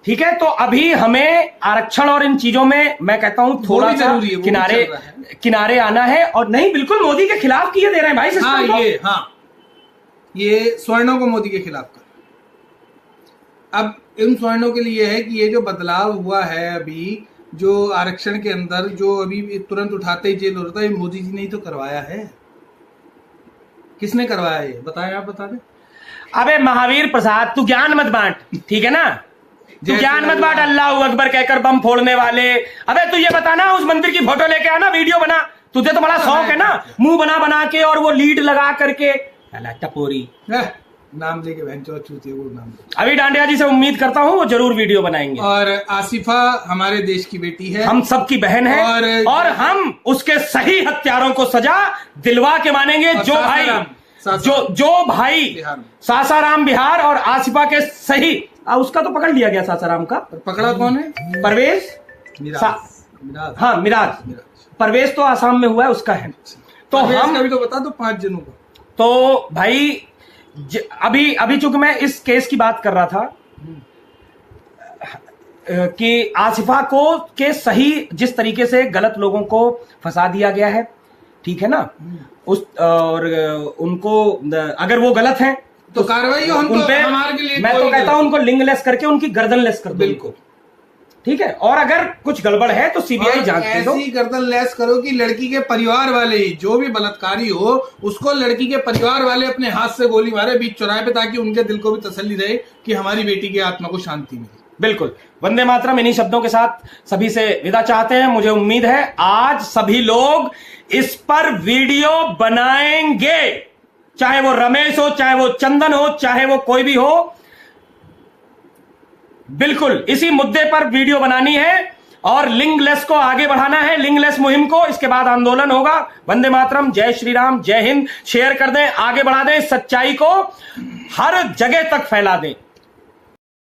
ठीक है, तो अभी हमें आरक्षण और इन चीजों में मैं कहता हूं थोड़ा सा किनारे आना है। और नहीं, बिल्कुल मोदी के खिलाफ किए दे रहे हैं भाई सिस्टम। ये स्वर्णों को मोदी के खिलाफ कर। अब इन स्वर्णों के लिए है कि ये जो बदलाव हुआ है अभी, जो आरक्षण के अंदर जो अभी तुरंत उठाते ही जेल हो रहा था, ये मोदी जी ने ही तो करवाया है। किसने करवाया ये बताएं, आप बता दें। अबे महावीर प्रसाद, तू ज्ञान मत बांट, ठीक है ना? तू ज्ञान मत बांट अल्लाह अकबर कहकर बम फोड़ने वाले। अबे तू ये बताना, उस मंदिर की फोटो लेके आना, वीडियो बना, तुझे तो बड़ा शौक है ना, मुंह बना के और वो लीड लगा करके टपोरी नाम लेके बहनचोद चूतिया वो नाम लेके। अभी डांडिया जी से उम्मीद करता हूँ वो जरूर वीडियो बनाएंगे। और आसिफा हमारे देश की बेटी है, हम सबकी बहन है, और हम उसके सही हत्यारों को सजा दिलवा के मानेंगे। जो भाई सासाराम बिहार और आसिफा के सही, उसका तो पकड़ लिया गया सासाराम का। पकड़ा कौन है? परवेज, हाँ मिराज। परवेज तो आसाम में हुआ है, उसका है। तो हम अभी तो बता दो 5 जनों का। तो भाई अभी चूंकि मैं इस केस की बात कर रहा था कि आसिफा को के सही जिस तरीके से गलत लोगों को फंसा दिया गया है, ठीक है ना, उस और उनको अगर वो गलत हैं तो कार्रवाई हो, उन पे मैं तो कहता हूं उनको लिंगलेस करके उनकी गर्दन लेस कर दो। बिल्कुल ठीक है, और अगर कुछ गड़बड़ है तो सीबीआई जांचते दो। ऐसी गर्दन लेस करो कि लड़की के परिवार वाले ही, जो भी बलात्कारी हो उसको लड़की के परिवार वाले अपने हाथ से गोली मारे बीच चौराहे पे, ताकि उनके दिल को भी तसल्ली रहे कि हमारी बेटी की आत्मा को शांति मिले। बिल्कुल। वंदे मातरम। इन्हीं शब्दों के साथ सभी से विदा चाहते हैं। मुझे उम्मीद है आज सभी लोग इस पर वीडियो बनाएंगे, चाहे वो रमेश हो, चाहे वो चंदन हो, चाहे वो कोई भी हो। बिल्कुल इसी मुद्दे पर वीडियो बनानी है और लिंगलेस को आगे बढ़ाना है, लिंगलेस मुहिम को। इसके बाद आंदोलन होगा। वंदे मातरम, जय श्री राम, जय हिंद। शेयर कर दें, आगे बढ़ा दें, सच्चाई को हर जगह तक फैला दें।